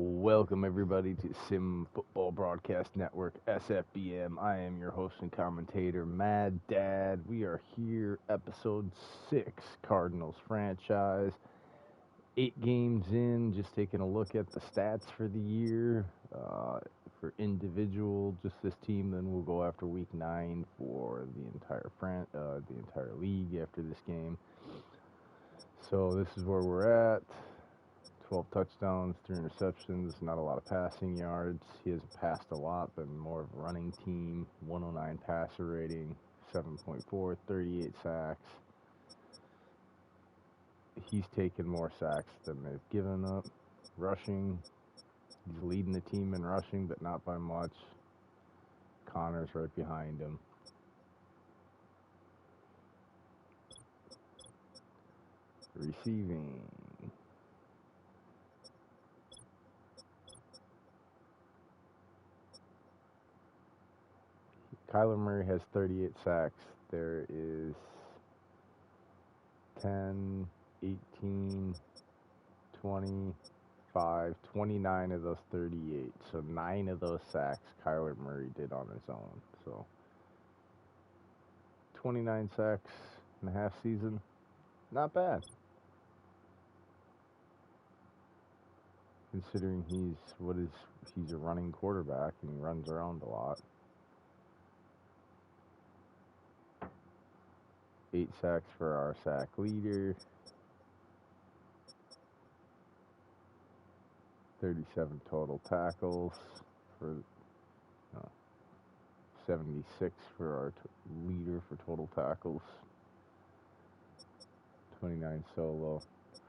Welcome everybody to Sim Football Broadcast Network, SFBM. I am your host and commentator, Mad Dad. We are here, episode 6, Cardinals franchise. 8 games in, just taking a look at the stats for the year. For individual, just this team, then we'll go after week 9 for the entire league after this game. So this is where we're at. 12 touchdowns, 3 interceptions, not a lot of passing yards. He hasn't passed a lot, but more of a running team. 109 passer rating, 7.4, 38 sacks. He's taken more sacks than they've given up. Rushing, he's leading the team in rushing, but not by much. Connor's right behind him. Receiving. Kyler Murray has 38 sacks. There is 10, 18, 25, 29 of those 38. So 9 of those sacks Kyler Murray did on his own. So 29 sacks in a half season. Not bad. Considering he's a running quarterback and he runs around a lot. 8 sacks for our sack leader. 37 total tackles for 76 for our leader for total tackles. 29 solo,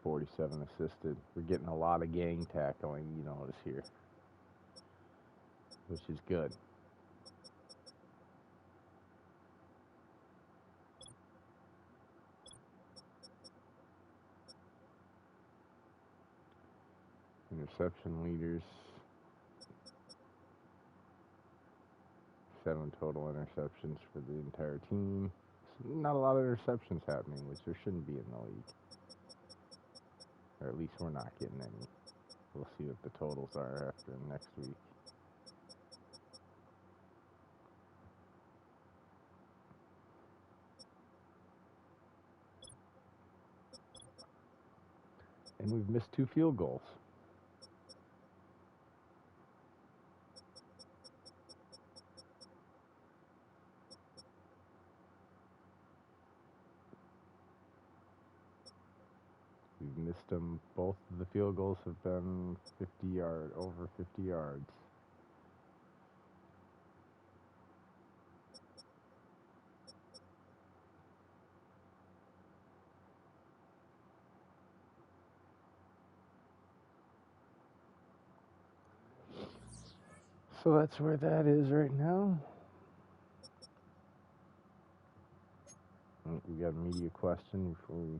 47 assisted. We're getting a lot of gang tackling, you notice here, which is good. Interception leaders, 7 total interceptions for the entire team. So not a lot of interceptions happening, which there shouldn't be in the league. Or at least we're not getting any. We'll see what the totals are after next week. And we've missed 2 field goals. We've missed them. Both of the field goals have been over 50 yards. So that's where that is right now. We got a media question before we.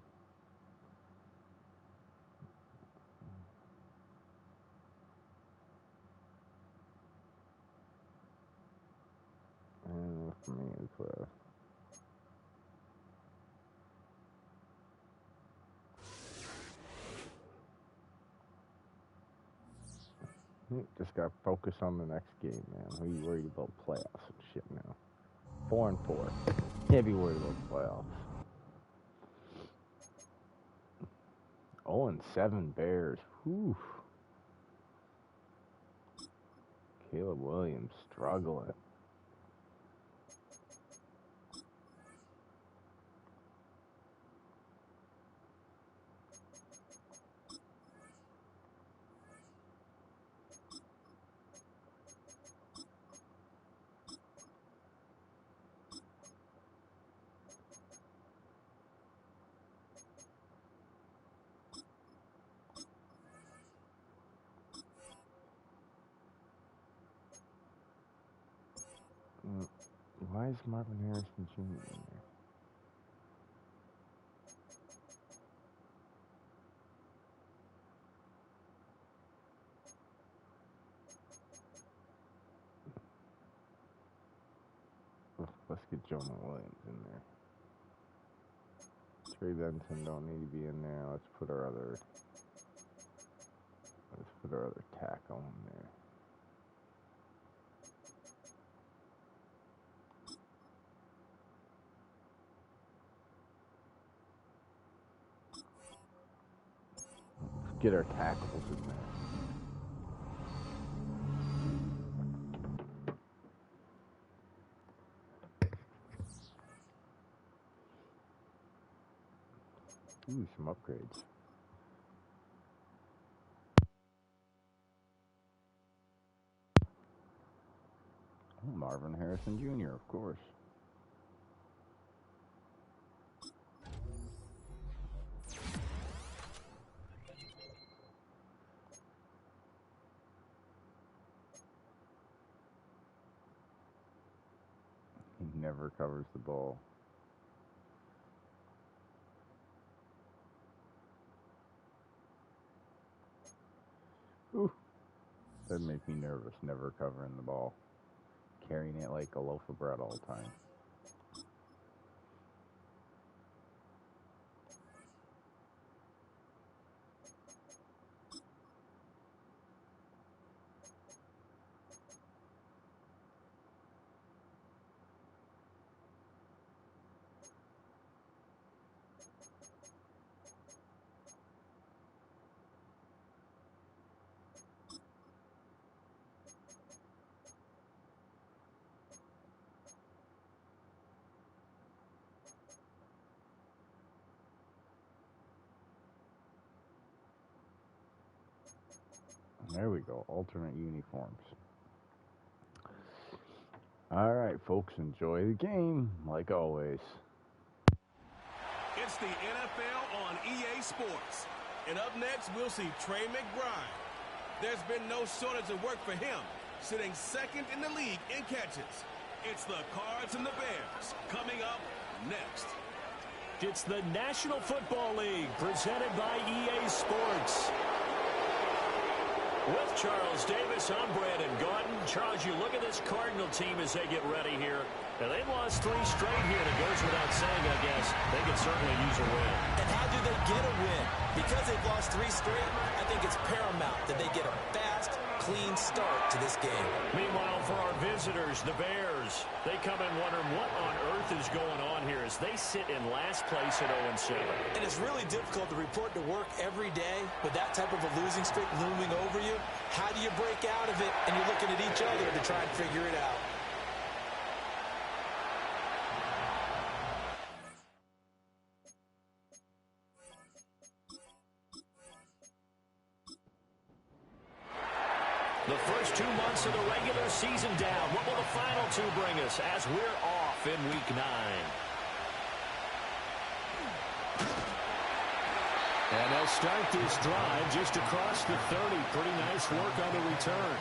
And for me as well. Just got to focus on the next game, man. Who are you worried about playoffs and shit now? 4-4. Can't be worried about playoffs. 0-7 Bears. Whew. Caleb Williams struggling. Why is Marvin Harrison Jr. in there? Let's get Jonah Williams in there. Trey Benson don't need to be in there. Let's put put our other tackle in there. Let's get our tackles in there. Ooh, some upgrades. Oh, Marvin Harrison Jr., of course. He never covers the ball. Ooh, that'd make me nervous, never covering the ball. Carrying it like a loaf of bread all the time. There we go, alternate uniforms. All right, folks, enjoy the game, like always. It's the NFL on EA Sports. And up next, we'll see Trey McBride. There's been no shortage of work for him, sitting second in the league in catches. It's the Cards and the Bears coming up next. It's the National Football League presented by EA Sports. With Charles Davis, I'm Brandon Gaudin. Charles, you look at this Cardinal team as they get ready here. Now, they've lost 3 straight here, and it goes without saying, I guess. They could certainly use a win. And how do they get a win? Because they've lost 3 straight, I think it's paramount that they get a fast, clean start to this game. Meanwhile, for our visitors, the Bears, they come in wondering what on earth is going on here as they sit in last place at 0-7. And it's really difficult to report to work every day with that type of a losing streak looming over you. How do you break out of it? And you're looking at each other to try and figure it out. The first 2 months of the regular season down. What will the final 2 bring us as we're off in Week 9? And they'll start this drive just across the 30. Pretty nice work on the return.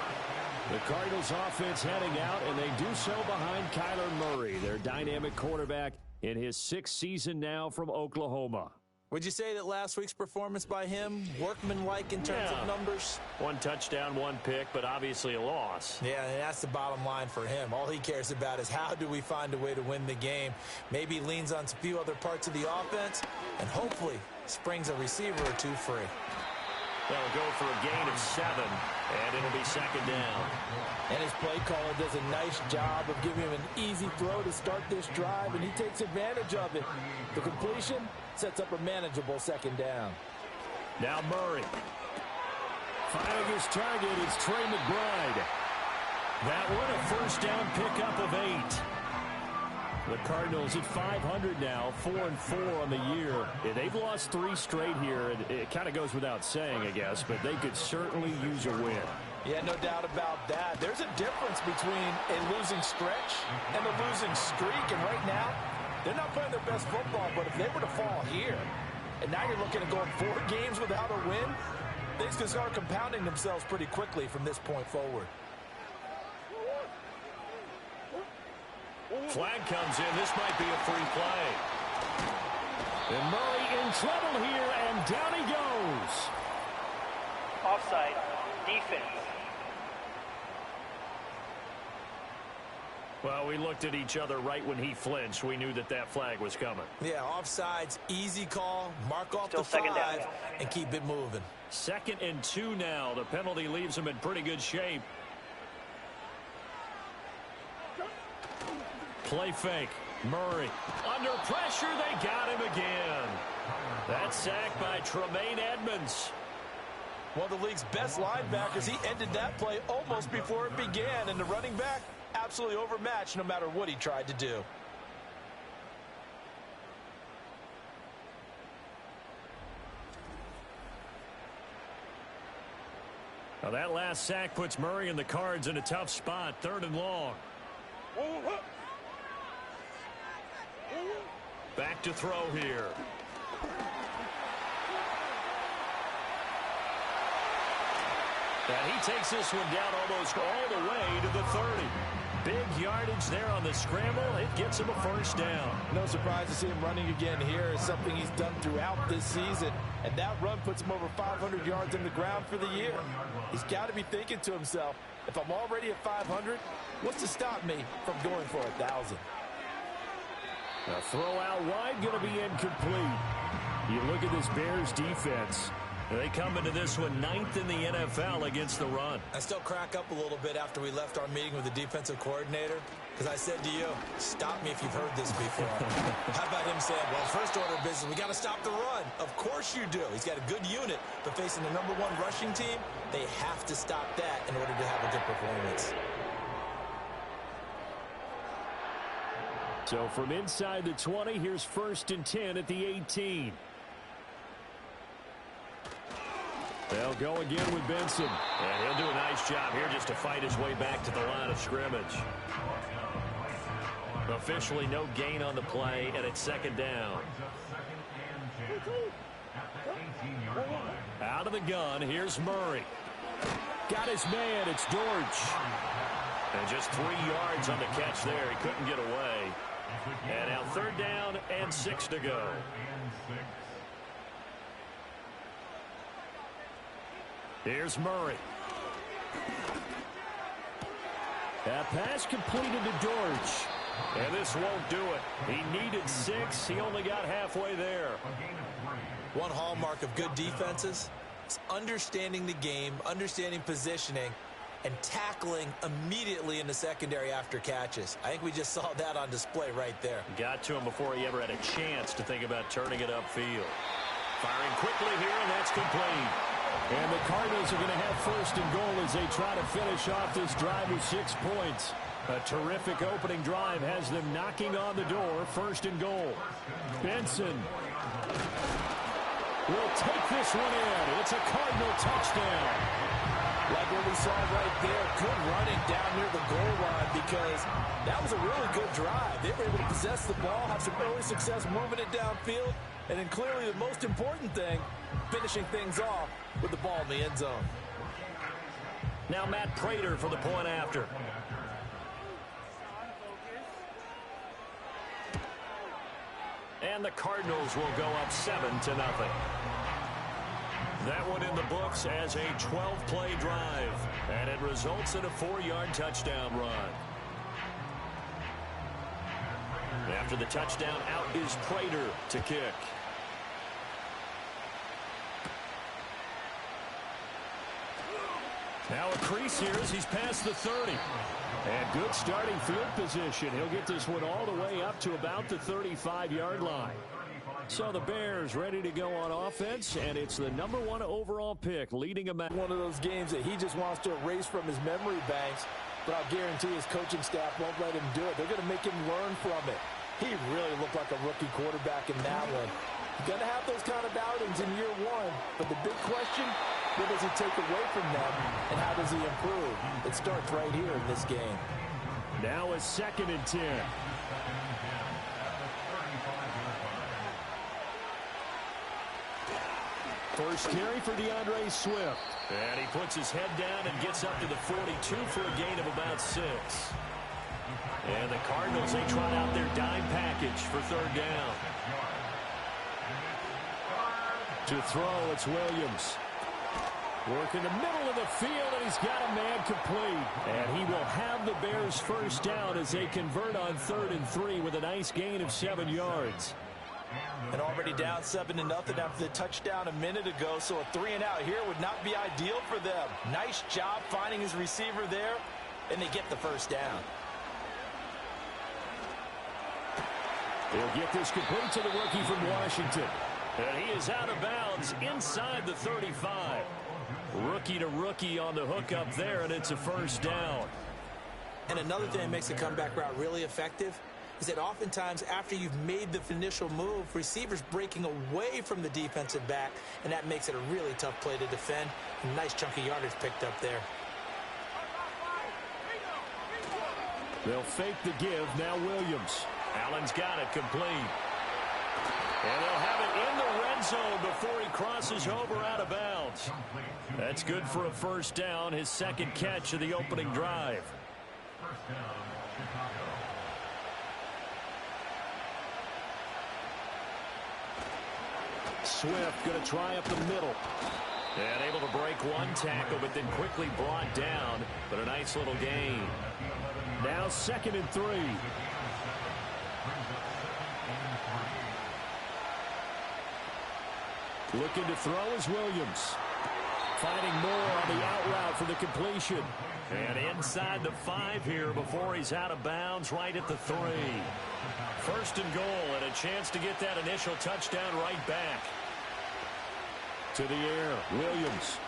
The Cardinals offense heading out, and they do so behind Kyler Murray, their dynamic quarterback in his 6th season now from Oklahoma. Would you say that last week's performance by him, workmanlike in terms of numbers? 1 touchdown, 1 pick, but obviously a loss. Yeah, and that's the bottom line for him. All he cares about is how do we find a way to win the game. Maybe leans on a few other parts of the offense, and hopefully springs a receiver or 2 free. They'll go for a gain of 7, and it'll be 2nd down. And his play caller does a nice job of giving him an easy throw to start this drive, and he takes advantage of it. The completion sets up a manageable 2nd down. Now Murray. Firing his target is Trey McBride. That one a 1st down pickup of 8. The Cardinals at 500 now, 4-4 on the year. Yeah, they've lost 3 straight here. It kind of goes without saying, I guess, but they could certainly use a win. Yeah, no doubt about that. There's a difference between a losing stretch and a losing streak, and right now, they're not playing their best football, but if they were to fall here, and now you're looking at going 4 games without a win, things can start compounding themselves pretty quickly from this point forward. Flag comes in. This might be a free play. And Murray in trouble here, and down he goes. Offside. Defense. Well, we looked at each other right when he flinched. We knew that that flag was coming. Yeah, offsides, easy call, mark off Still the second 5, down. and keep it moving. 2nd and 2 now. The penalty leaves him in pretty good shape. Play fake. Murray. Under pressure, they got him again. That sack by Tremaine Edmonds. One of the league's best linebackers. He ended that play almost before it began. And the running back, absolutely overmatched no matter what he tried to do. Now that last sack puts Murray and the Cards in a tough spot. 3rd and long. Back to throw here. And he takes this one down almost all the way to the 30. Big yardage there on the scramble. It gets him a 1st down. No surprise to see him running again here. It's something he's done throughout this season. And that run puts him over 500 yards in the ground for the year. He's got to be thinking to himself, if I'm already at 500, what's to stop me from going for 1,000? A throw out wide going to be incomplete. You look at this Bears defense. They come into this one 9th in the NFL against the run. I still crack up a little bit after we left our meeting with the defensive coordinator, because I said to you, stop me if you've heard this before. How about him saying, well, first order of business, we got to stop the run. Of course you do. He's got a good unit, but facing the #1 rushing team, they have to stop that in order to have a good performance. So from inside the 20, here's 1st and 10 at the 18. They'll go again with Benson. And he'll do a nice job here just to fight his way back to the line of scrimmage. Officially no gain on the play, and it's 2nd down. Out of the gun, here's Murray. Got his man, it's Dortch. And just 3 yards on the catch there. He couldn't get away. And now 3rd down and 6 to go. Here's Murray. That pass completed to Dortch. And this won't do it. He needed 6. He only got halfway there. One hallmark of good defenses is understanding the game, understanding positioning, and tackling immediately in the secondary after catches. I think we just saw that on display right there. Got to him before he ever had a chance to think about turning it upfield. Firing quickly here, and that's complete. And the Cardinals are going to have 1st and goal as they try to finish off this drive with 6 points. A terrific opening drive has them knocking on the door. 1st and goal. Benson will take this one in. It's a Cardinal touchdown. Like what we saw right there, good running down near the goal line, because that was a really good drive. They were able to possess the ball, have some early success moving it downfield, and then clearly the most important thing, finishing things off with the ball in the end zone. Now Matt Prater for the point after. And the Cardinals will go up 7-0. That one in the books as a 12-play drive. And it results in a 4-yard touchdown run. After the touchdown, out is Prater to kick. Now a crease here as he's past the 30. And good starting field position. He'll get this one all the way up to about the 35-yard line. So the Bears ready to go on offense, and it's the #1 overall pick leading him out. One of those games that he just wants to erase from his memory banks, but I'll guarantee his coaching staff won't let him do it. They're going to make him learn from it. He really looked like a rookie quarterback in that one. You're going to have those kind of outings in year 1, but the big question, what does he take away from them, and how does he improve? It starts right here in this game. Now a 2nd and 10. First carry for DeAndre Swift. And he puts his head down and gets up to the 42 for a gain of about 6. And the Cardinals, they trot out their dime package for 3rd down. To throw, it's Williams. Working the middle of the field, and he's got a man complete. And he will have the Bears first down as they convert on 3rd and 3 with a nice gain of 7 yards. And already down 7-0 after the touchdown a minute ago, so a 3-and-out here would not be ideal for them. Nice job finding his receiver there, and they get the first down. He'll get this complete to the rookie from Washington. And he is out of bounds inside the 35. Rookie to rookie on the hook up there, and it's a first down. And another thing that makes the comeback route really effective is that oftentimes after you've made the initial move, receivers breaking away from the defensive back, and that makes it a really tough play to defend. A nice chunk of yardage picked up there. They'll fake the give. Now Williams. Allen's got it complete. And they'll have it in the red zone before he crosses over out of bounds. That's good for a first down, his second catch of the opening drive. First down, Chicago. Swift going to try up the middle. And able to break one tackle, but then quickly brought down. But a nice little gain. Now 2nd and 3. Looking to throw is Williams. Finding more on the out route for the completion. And inside the 5 here before he's out of bounds right at the 3. 1st and goal, and a chance to get that initial touchdown right back. To the air, Williams.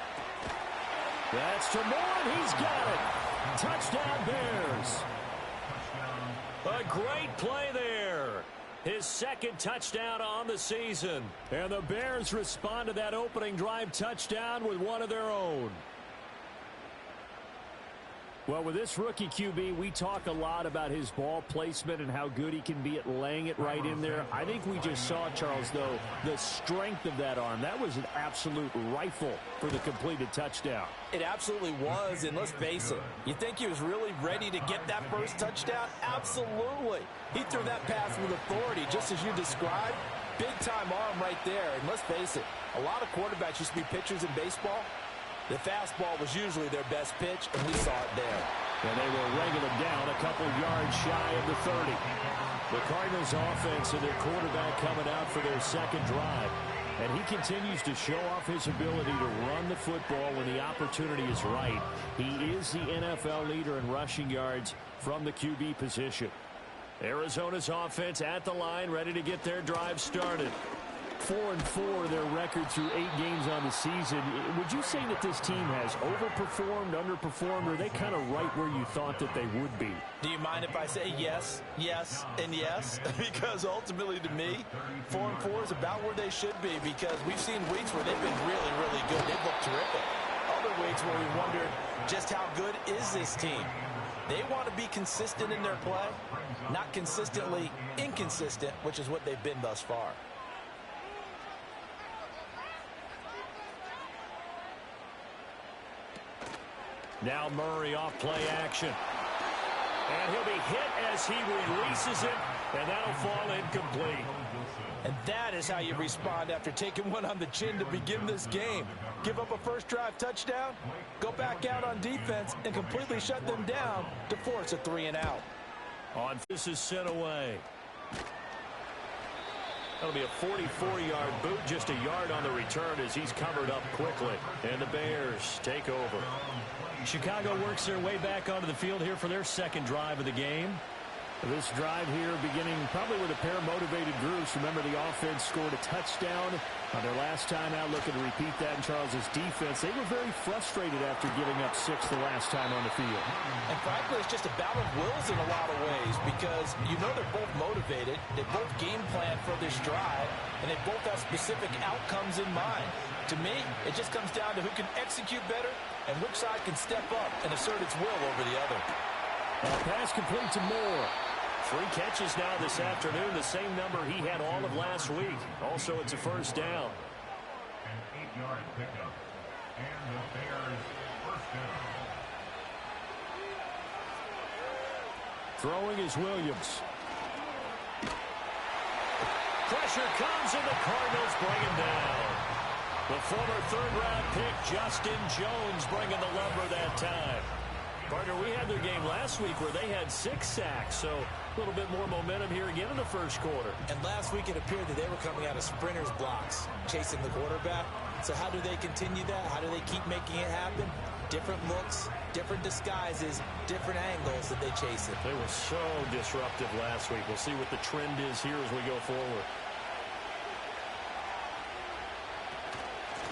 That's to Moore, and he's got it. Touchdown Bears. A great play there. His second touchdown on the season. And the Bears respond to that opening drive touchdown with one of their own. Well, with this rookie QB, we talk a lot about his ball placement and how good he can be at laying it right in there. I think we just saw, Charles, though, the strength of that arm. That was an absolute rifle for the completed touchdown. It absolutely was, and let's face it, you think he was really ready to get that first touchdown? Absolutely. He threw that pass with authority, just as you described. Big-time arm right there, and let's face it, a lot of quarterbacks used to be pitchers in baseball. The fastball was usually their best pitch, and we saw it there. And they will wrangle him down a couple yards shy of the 30. The Cardinals offense and their quarterback coming out for their second drive. And he continues to show off his ability to run the football when the opportunity is right. He is the NFL leader in rushing yards from the QB position. Arizona's offense at the line, ready to get their drive started. 4-4 their record through 8 games on the season. Would you say that this team has overperformed, underperformed, or are they kind of right where you thought that they would be? Do you mind if I say yes, yes, and yes? Because ultimately to me, 4-4 is about where they should be, because we've seen weeks where they've been really, really good. They've looked terrific. Other weeks where we wondered just how good is this team. They want to be consistent in their play, not consistently inconsistent, which is what they've been thus far. Now Murray off play action. And he'll be hit as he releases it, and that'll fall incomplete. And that is how you respond after taking one on the chin to begin this game. Give up a first drive touchdown, go back out on defense, and completely shut them down to force a 3-and-out. This is sent away. That'll be a 44-yard boot, just a yard on the return as he's covered up quickly. And the Bears take over. Chicago works their way back onto the field here for their second drive of the game. This drive here beginning probably with a pair of motivated groups. Remember, the offense scored a touchdown on their last time out, looking to repeat that in Charles's defense. They were very frustrated after giving up 6 the last time on the field. And frankly, it's just a battle of wills in a lot of ways, because you know they're both motivated. They both game plan for this drive, and they both have specific outcomes in mind. To me, it just comes down to who can execute better and which side can step up and assert its will over the other. Pass complete to Moore. 3 catches now this afternoon, the same number he had all of last week. Also, it's a first down. An 8-yard pickup. And the Bears first down. Throwing is Williams. Pressure comes, and the Cardinals bring him down. The former third-round pick, Justin Jones, bringing the lumber that time. Partner, we had their game last week where they had 6 sacks, so a little bit more momentum here again in the first quarter. And last week it appeared that they were coming out of sprinters blocks, chasing the quarterback. So how do they continue that? How do they keep making it happen? Different looks, different disguises, different angles that they chase it. They were so disruptive last week. We'll see what the trend is here as we go forward.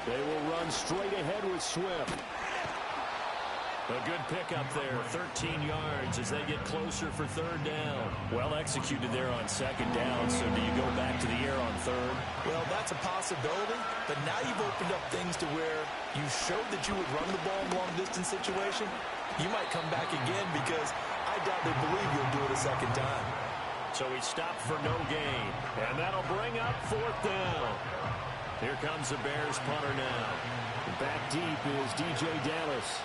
They will run straight ahead with Swift. A good pickup there, 13 yards as they get closer for third down. Well executed there on second down, so do you go back to the air on third? Well, that's a possibility, but now you've opened up things to where you showed that you would run the ball in long-distance situation. You might come back again because I doubt they believe you'll do it a second time. So he stopped for no gain, and that'll bring up fourth down. Here comes the Bears punter now. Back deep is DJ Dallas.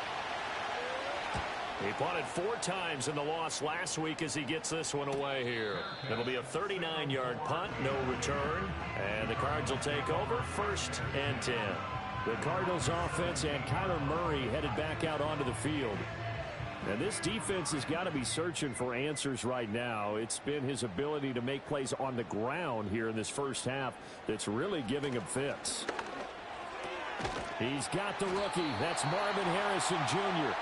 He punted 4 times in the loss last week as he gets this one away here. It'll be a 39-yard punt, no return. And the Cards will take over, 1st and 10. The Cardinals offense and Kyler Murray headed back out onto the field. And this defense has got to be searching for answers right now. It's been his ability to make plays on the ground here in this first half that's really giving him fits. He's got the rookie. That's Marvin Harrison Jr.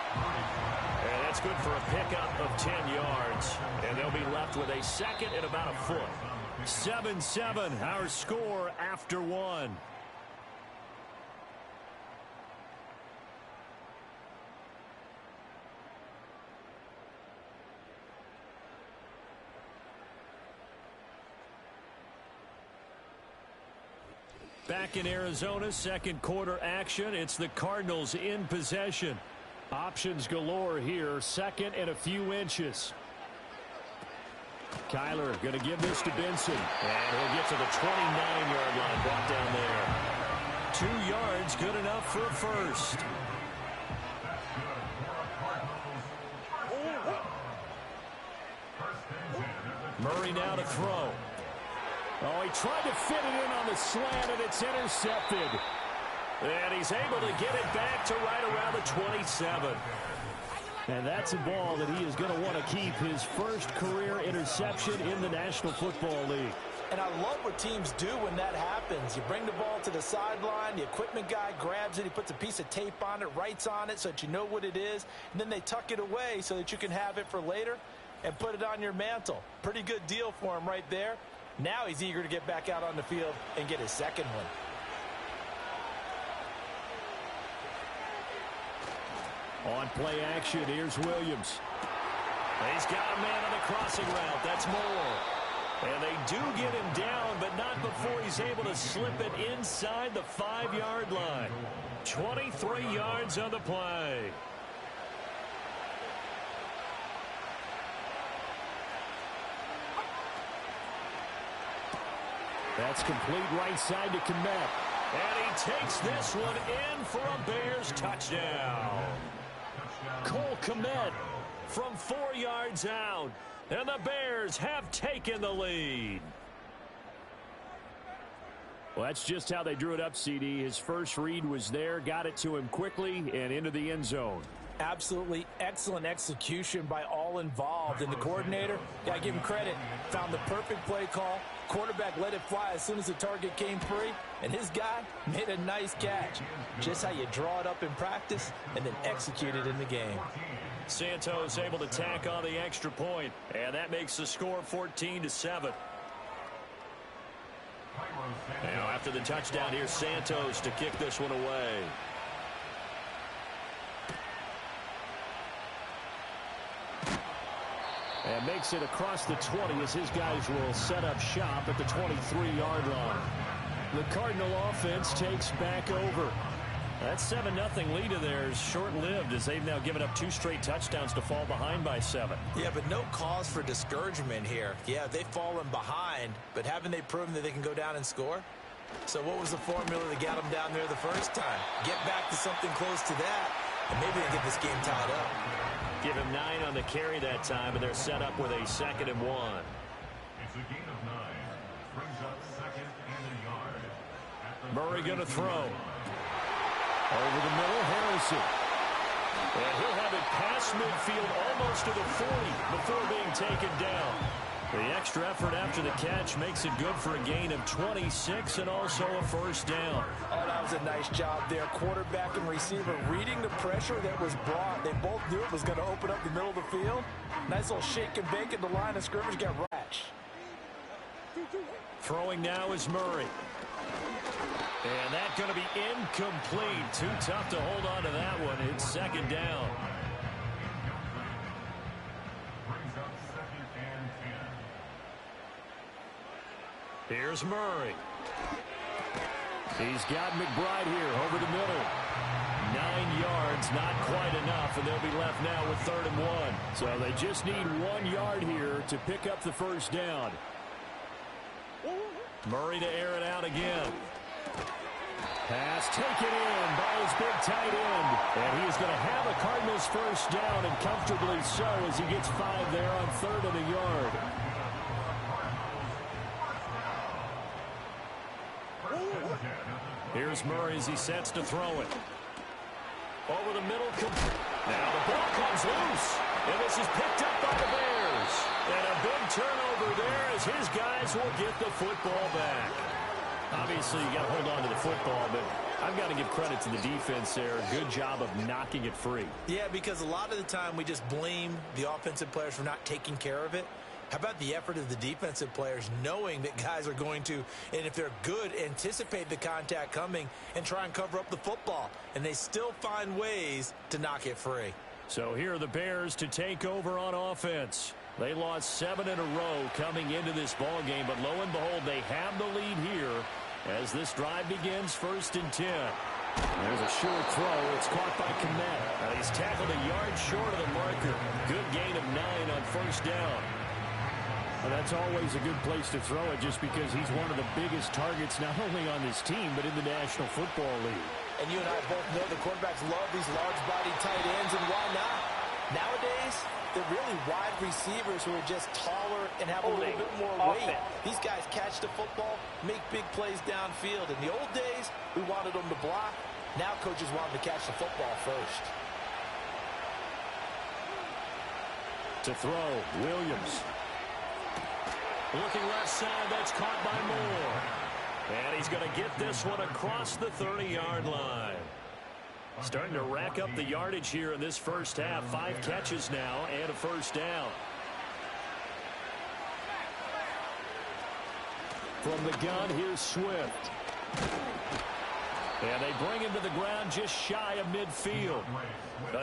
And that's good for a pickup of 10 yards. And they'll be left with a second and about a foot. 7-7, our score after 1. Back in Arizona, second quarter action. It's the Cardinals in possession. Options galore here. Second and a few inches. Kyler going to give this to Benson. And he'll get to the 29-yard line. Brought down there. 2 yards, good enough for a first. Murray now to throw. Oh, he tried to fit it in on the slant, and it's intercepted. And he's able to get it back to right around the 27. And that's a ball that he is going to want to keep, his first career interception in the National Football League. And I love what teams do when that happens. You bring the ball to the sideline, the equipment guy grabs it, he puts a piece of tape on it, writes on it so that you know what it is, and then they tuck it away so that you can have it for later and put it on your mantle. Pretty good deal for him right there. Now he's eager to get back out on the field and get his second one. On play action, here's Williams. He's got a man on the crossing route. That's Moore. And they do get him down, but not before he's able to slip it inside the 5-yard line. 23 yards on the play. That's complete right side to Kmet. And he takes this one in for a Bears touchdown. Cole Kmet from 4 yards out. And the Bears have taken the lead. Well, that's just how they drew it up, CD. His first read was there, got it to him quickly, and into the end zone. Absolutely excellent execution by all involved. And the coordinator, got to give him credit, found the perfect play call. Quarterback let it fly as soon as the target came free. And his guy made a nice catch. Just how you draw it up in practice and then execute it in the game. Santos able to tack on the extra point. And that makes the score 14-7. Now after the touchdown, here's Santos to kick this one away. And makes it across the 20 as his guys will set up shop at the 23-yard line. The Cardinal offense takes back over. That 7-0 lead of theirs short-lived as they've now given up 2 straight touchdowns to fall behind by 7. Yeah, but no cause for discouragement here. Yeah, they've fallen behind, but haven't they proven that they can go down and score? So what was the formula that got them down there the first time? Get back to something close to that, and maybe they get this game tied up. Give him 9 on the carry that time, and they're set up with a 2nd and 1. It's a gain of 9. Brings up 2nd and a yard. Murray going to throw. Over the middle, Harrison. And he'll have it past midfield almost to the 40 before being taken down. The extra effort after the catch makes it good for a gain of 26 and also a first down. Oh, that was a nice job there. Quarterback and receiver reading the pressure that was brought. They both knew it was going to open up the middle of the field. Nice little shake and bake at the line of scrimmage. Got ratch. Throwing now is Murray. And that's going to be incomplete. Too tough to hold on to that one. It's second down. Brings up 2nd and 10. Here's Murray. He's got McBride here over the middle. 9 yards, not quite enough, and they'll be left now with 3rd and 1. So they just need 1 yard here to pick up the first down. Murray to air it out again. Pass taken in by his big tight end. And he is going to have a Cardinals first down, and comfortably so, as he gets 5 there on 3rd and a yard. Here's Murray as he sets to throw it. Over the middle. Now the ball comes loose. And this is picked up by the Bears. And a big turnover there as his guys will get the football back. Obviously, you got to hold on to the football, but I've got to give credit to the defense there. Good job of knocking it free. Yeah, because a lot of the time we just blame the offensive players for not taking care of it. How about the effort of the defensive players knowing that guys are going to, and if they're good, anticipate the contact coming and try and cover up the football. And they still find ways to knock it free. So here are the Bears to take over on offense. They lost 7 in a row coming into this ball game, but lo and behold, they have the lead here as this drive begins. 1st and 10. There's a short throw. It's caught by Kmet. And he's tackled a yard short of the marker. Good gain of 9 on 1st down. Well, that's always a good place to throw it just because he's one of the biggest targets not only on this team but in the National Football League. And you and I both know the quarterbacks love these large-bodied tight ends, and why not? Nowadays, they're really wide receivers who are just taller and have a little bit more weight. These guys catch the football, make big plays downfield. In the old days, we wanted them to block. Now coaches want them to catch the football first. To throw, Williams. Looking left side, that's caught by Moore. And he's going to get this one across the 30-yard line. Starting to rack up the yardage here in this first half. 5 catches now and a first down. From the gun, here's Swift. And they bring him to the ground just shy of midfield.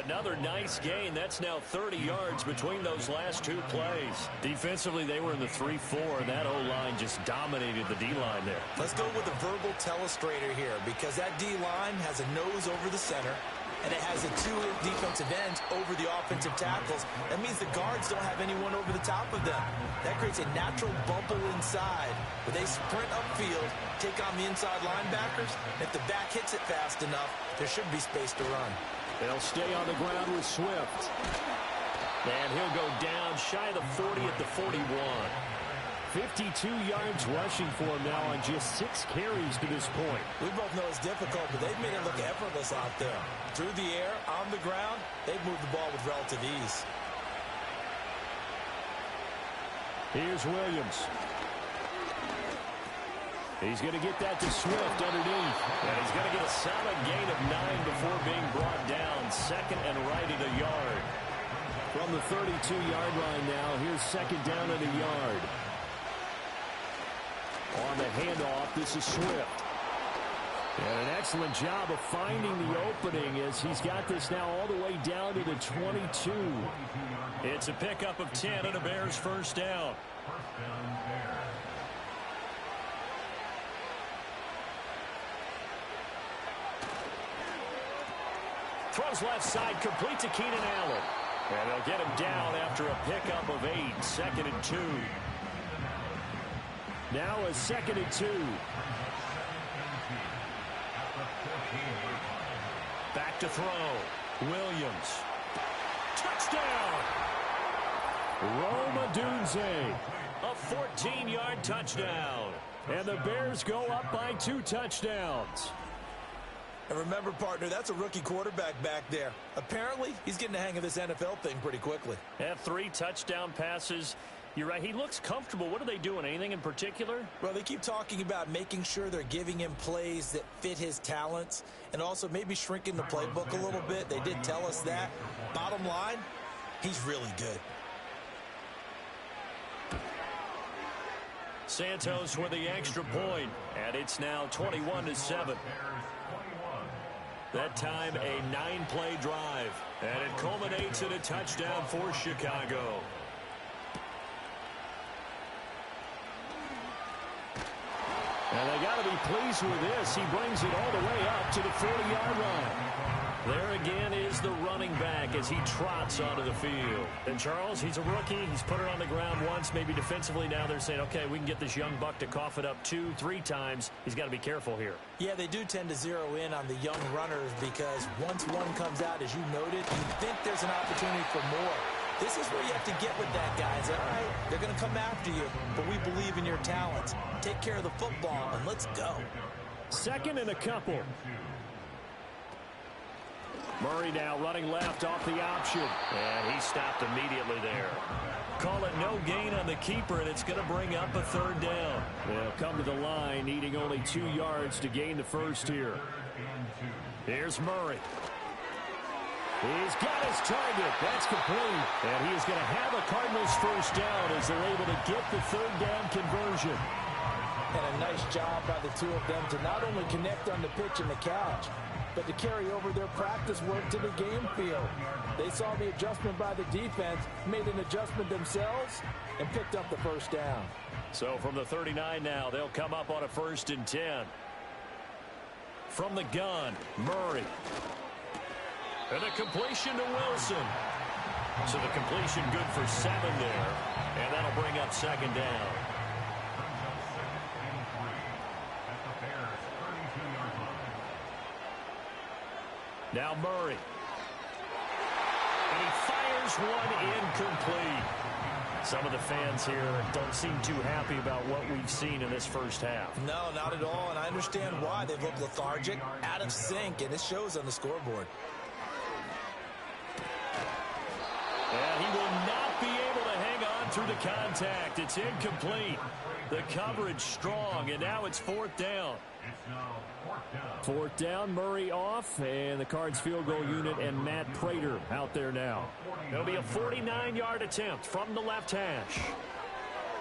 Another nice gain. That's now 30 yards between those last 2 plays. Defensively, they were in the 3-4. That O-line just dominated the D-line there. Let's go with a verbal telestrator here because that D-line has a nose over the center, and it has the 2 defensive ends over the offensive tackles. That means the guards don't have anyone over the top of them. That creates a natural bubble inside where they sprint upfield, take on the inside linebackers. If the back hits it fast enough, there should be space to run. They'll stay on the ground with Swift. And he'll go down shy of the 40 at the 41. 52 yards rushing for him now on just 6 carries to this point. We both know it's difficult, but they've made it look effortless out there. Through the air, on the ground, they've moved the ball with relative ease. Here's Williams. He's going to get that to Swift underneath. And he's going to get a solid gain of 9 before being brought down. 2nd and right at a yard. From the 32-yard line now, here's 2nd down at a yard. On the handoff, this is Swift. And an excellent job of finding the opening as he's got this now all the way down to the 22. It's a pickup of 10 and a Bears first down. First down there. Throws left side, complete to Keenan Allen. And they'll get him down after a pickup of 8, 2nd and 2. Now a 2nd and 2. Back to throw. Williams. Touchdown! Rome Odunze. A 14-yard touchdown. And the Bears go up by 2 touchdowns. And remember, partner, that's a rookie quarterback back there. Apparently, he's getting the hang of this NFL thing pretty quickly. Had 3 touchdown passes. You're right. He looks comfortable. What are they doing? Anything in particular? Well, they keep talking about making sure they're giving him plays that fit his talents and also maybe shrinking the playbook a little bit. They did tell us that. Bottom line, he's really good. Santos with the extra point, and it's now 21-7. That time a 9-play drive, and it culminates in a touchdown for Chicago. And they got to be pleased with this. He brings it all the way up to the 40-yard line. There again is the running back as he trots onto the field. And Charles, he's a rookie. He's put it on the ground once, maybe defensively. Now they're saying, okay, we can get this young buck to cough it up 2, 3 times. He's got to be careful here. Yeah, they do tend to zero in on the young runners because once one comes out, as you noted, you think there's an opportunity for more. This is where you have to get with that guy and say, all right, they're going to come after you, but we believe in your talents. Take care of the football, and let's go. 2nd and a couple. Murray now running left off the option, and he stopped immediately there. Call it no gain on the keeper, and it's going to bring up a 3rd down. They'll come to the line, needing only 2 yards to gain the first here. Here's Murray. He's got his target. That's complete. And he is going to have a Cardinals first down as they're able to get the 3rd down conversion. And a nice job by the two of them to not only connect on the pitch and the catch, but to carry over their practice work to the game field. They saw the adjustment by the defense, made an adjustment themselves, and picked up the first down. So from the 39 now, they'll come up on a 1st and 10. From the gun, Murray. And a completion to Wilson. So the completion good for 7 there. And that'll bring up 2nd down. Now Murray. And he fires one incomplete. Some of the fans here don't seem too happy about what we've seen in this first half. No, not at all. And I understand why. They've looked lethargic, out of sync, and it shows on the scoreboard. And he will not be able to hang on through the contact. It's incomplete. The coverage strong, and now it's 4th down. 4th down, Murray off, and the Cards field goal unit and Matt Prater out there now. It'll be a 49-yard attempt from the left hash.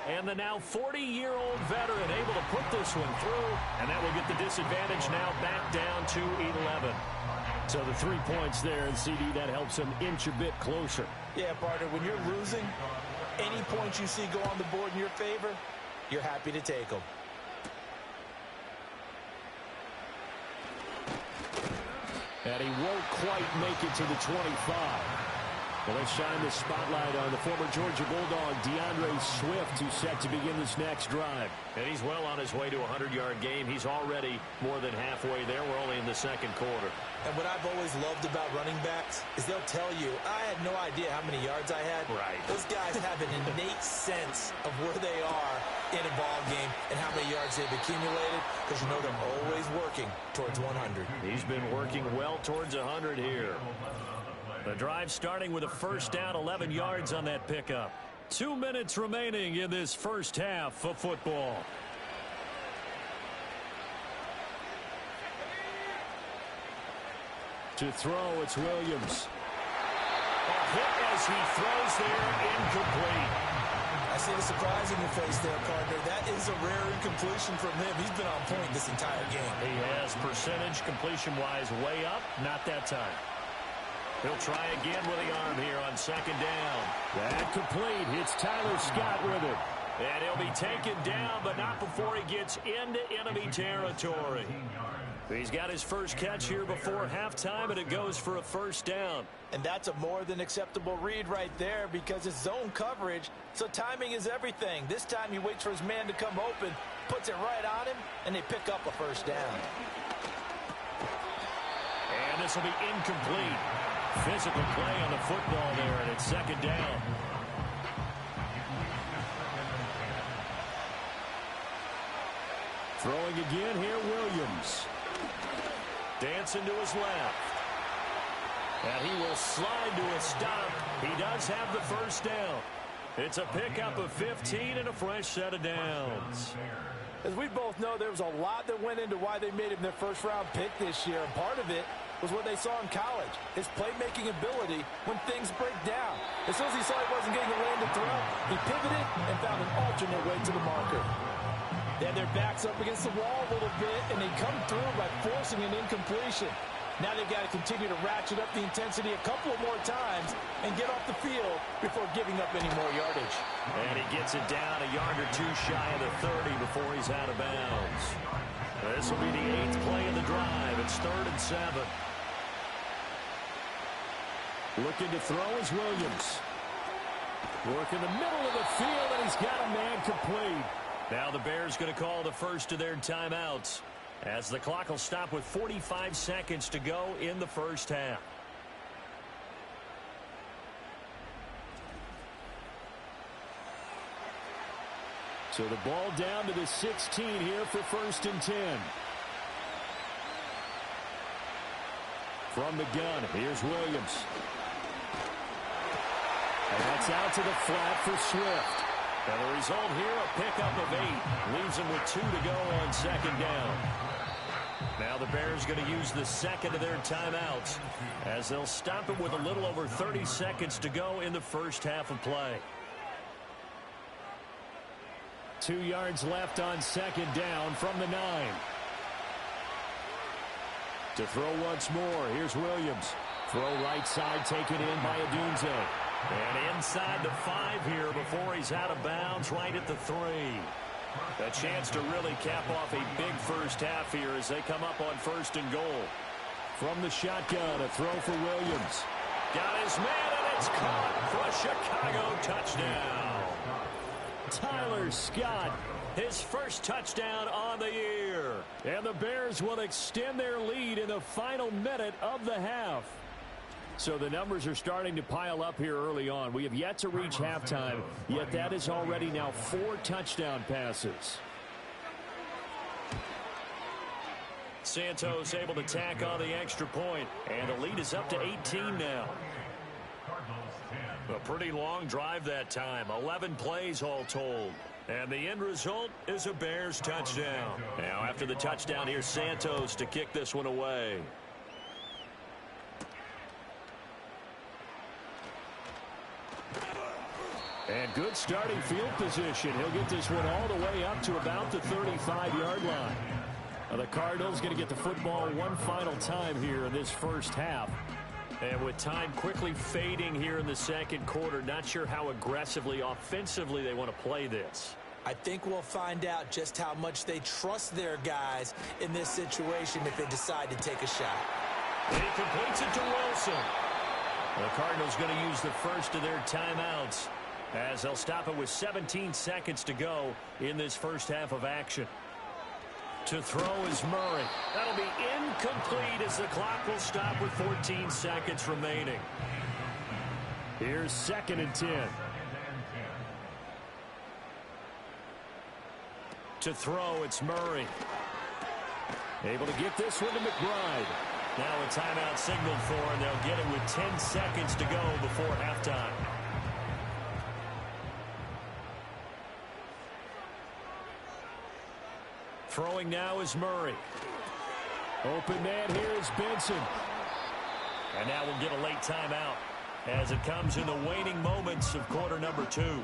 And the now 40-year-old veteran able to put this one through, and that will get the disadvantage now back down to 11. So the 3 points there, and CD, that helps him inch a bit closer. Yeah, partner, when you're losing, any points you see go on the board in your favor, you're happy to take them. And he won't quite make it to the 25. Well, let's shine the spotlight on the former Georgia Bulldog, DeAndre Swift, who's set to begin this next drive. And he's well on his way to a 100-yard game. He's already more than halfway there. We're only in the 2nd quarter. And what I've always loved about running backs is they'll tell you, I had no idea how many yards I had. Right. Those guys have an innate sense of where they are in a ball game and how many yards they've accumulated, because you know they're always working towards 100. He's been working well towards 100 here. The drive starting with a first down, 11 yards on that pickup. 2 minutes remaining in this first half of football. To throw, it's Williams. A hit as he throws there, incomplete. I see the surprise in your face there, partner. That is a rare incompletion from him. He's been on point this entire game. He has percentage completion-wise way up, not that time. He'll try again with the arm here on 2nd down. That complete. It's Tyler Scott with it. And he'll be taken down, but not before he gets into enemy territory. He's got his first catch here before halftime, and it goes for a first down. And that's a more than acceptable read right there because it's zone coverage, so timing is everything. This time he waits for his man to come open, puts it right on him, and they pick up a first down. And this will be incomplete. Physical play on the football there, and it's 2nd down. Throwing again here, Williams. Dancing to his left. And he will slide to a stop. He does have the first down. It's a pickup of 15 and a fresh set of downs. As we both know, there was a lot that went into why they made him their first-round pick this year. And part of it was what they saw in college, his playmaking ability when things break down. As soon as he saw he wasn't getting a lane to throw, he pivoted and found an alternate way to the marker. Then their backs up against the wall a little bit, and they come through by forcing an incompletion. Now they've got to continue to ratchet up the intensity a couple of more times and get off the field before giving up any more yardage. And he gets it down a yard or two shy of the 30 before he's out of bounds. This will be the 8th play of the drive. It's 3rd and 7. Looking to throw is Williams. Work in the middle of the field, and he's got a man complete. Now the Bears going to call the first of their timeouts, as the clock will stop with 45 seconds to go in the first half. So the ball down to the 16 here for 1st and 10. From the gun, here's Williams. And that's out to the flat for Swift. And the result here, a pickup of 8. Leaves him with 2 to go on 2nd down. Now the Bears going to use the second of their timeouts, as they'll stop it with a little over 30 seconds to go in the first half of play. 2 yards left on 2nd down from the 9. To throw once more, here's Williams. Throw right side, taken in by Adunze. And inside the 5 here before he's out of bounds, right at the 3. A chance to really cap off a big first half here as they come up on 1st and goal. From the shotgun, a throw for Williams. Got his man, and it's caught for a Chicago touchdown. Tyler Scott, his first touchdown on the year. And the Bears will extend their lead in the final minute of the half. So the numbers are starting to pile up here early on. We have yet to reach halftime, yet that is already now 4 touchdown passes. Santos able to tack on the extra point, and the lead is up to 18 now. A pretty long drive that time, 11 plays all told. And the end result is a Bears touchdown. Now after the touchdown, here's Santos to kick this one away. And good starting field position. He'll get this one all the way up to about the 35-yard line. Now the Cardinals going to get the football one final time here in this first half. And with time quickly fading here in the 2nd quarter, not sure how aggressively, offensively they want to play this. I think we'll find out just how much they trust their guys in this situation if they decide to take a shot. And he completes it to Wilson. The Cardinals going to use the first of their timeouts, as they'll stop it with 17 seconds to go in this first half of action. To throw is Murray. That'll be incomplete as the clock will stop with 14 seconds remaining. Here's 2nd and 10. To throw, it's Murray. Able to get this one to McBride. Now a timeout signaled for, and they'll get it with 10 seconds to go before halftime. Throwing now is Murray. Open man here is Benson. And now we'll get a late timeout as it comes in the waning moments of quarter number 2.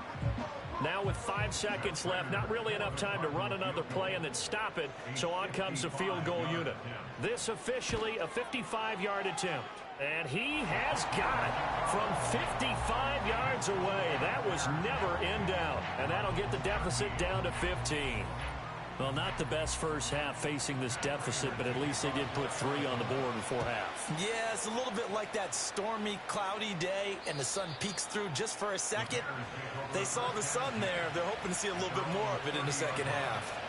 Now with 5 seconds left, not really enough time to run another play and then stop it, so on comes the field goal unit. This officially a 55-yard attempt. And he has got it from 55 yards away. That was never in doubt. And that'll get the deficit down to 15. Well, not the best first half facing this deficit, but at least they did put 3 on the board before half. Yeah, it's a little bit like that stormy, cloudy day, and the sun peeks through just for a second. They saw the sun there. They're hoping to see a little bit more of it in the second half.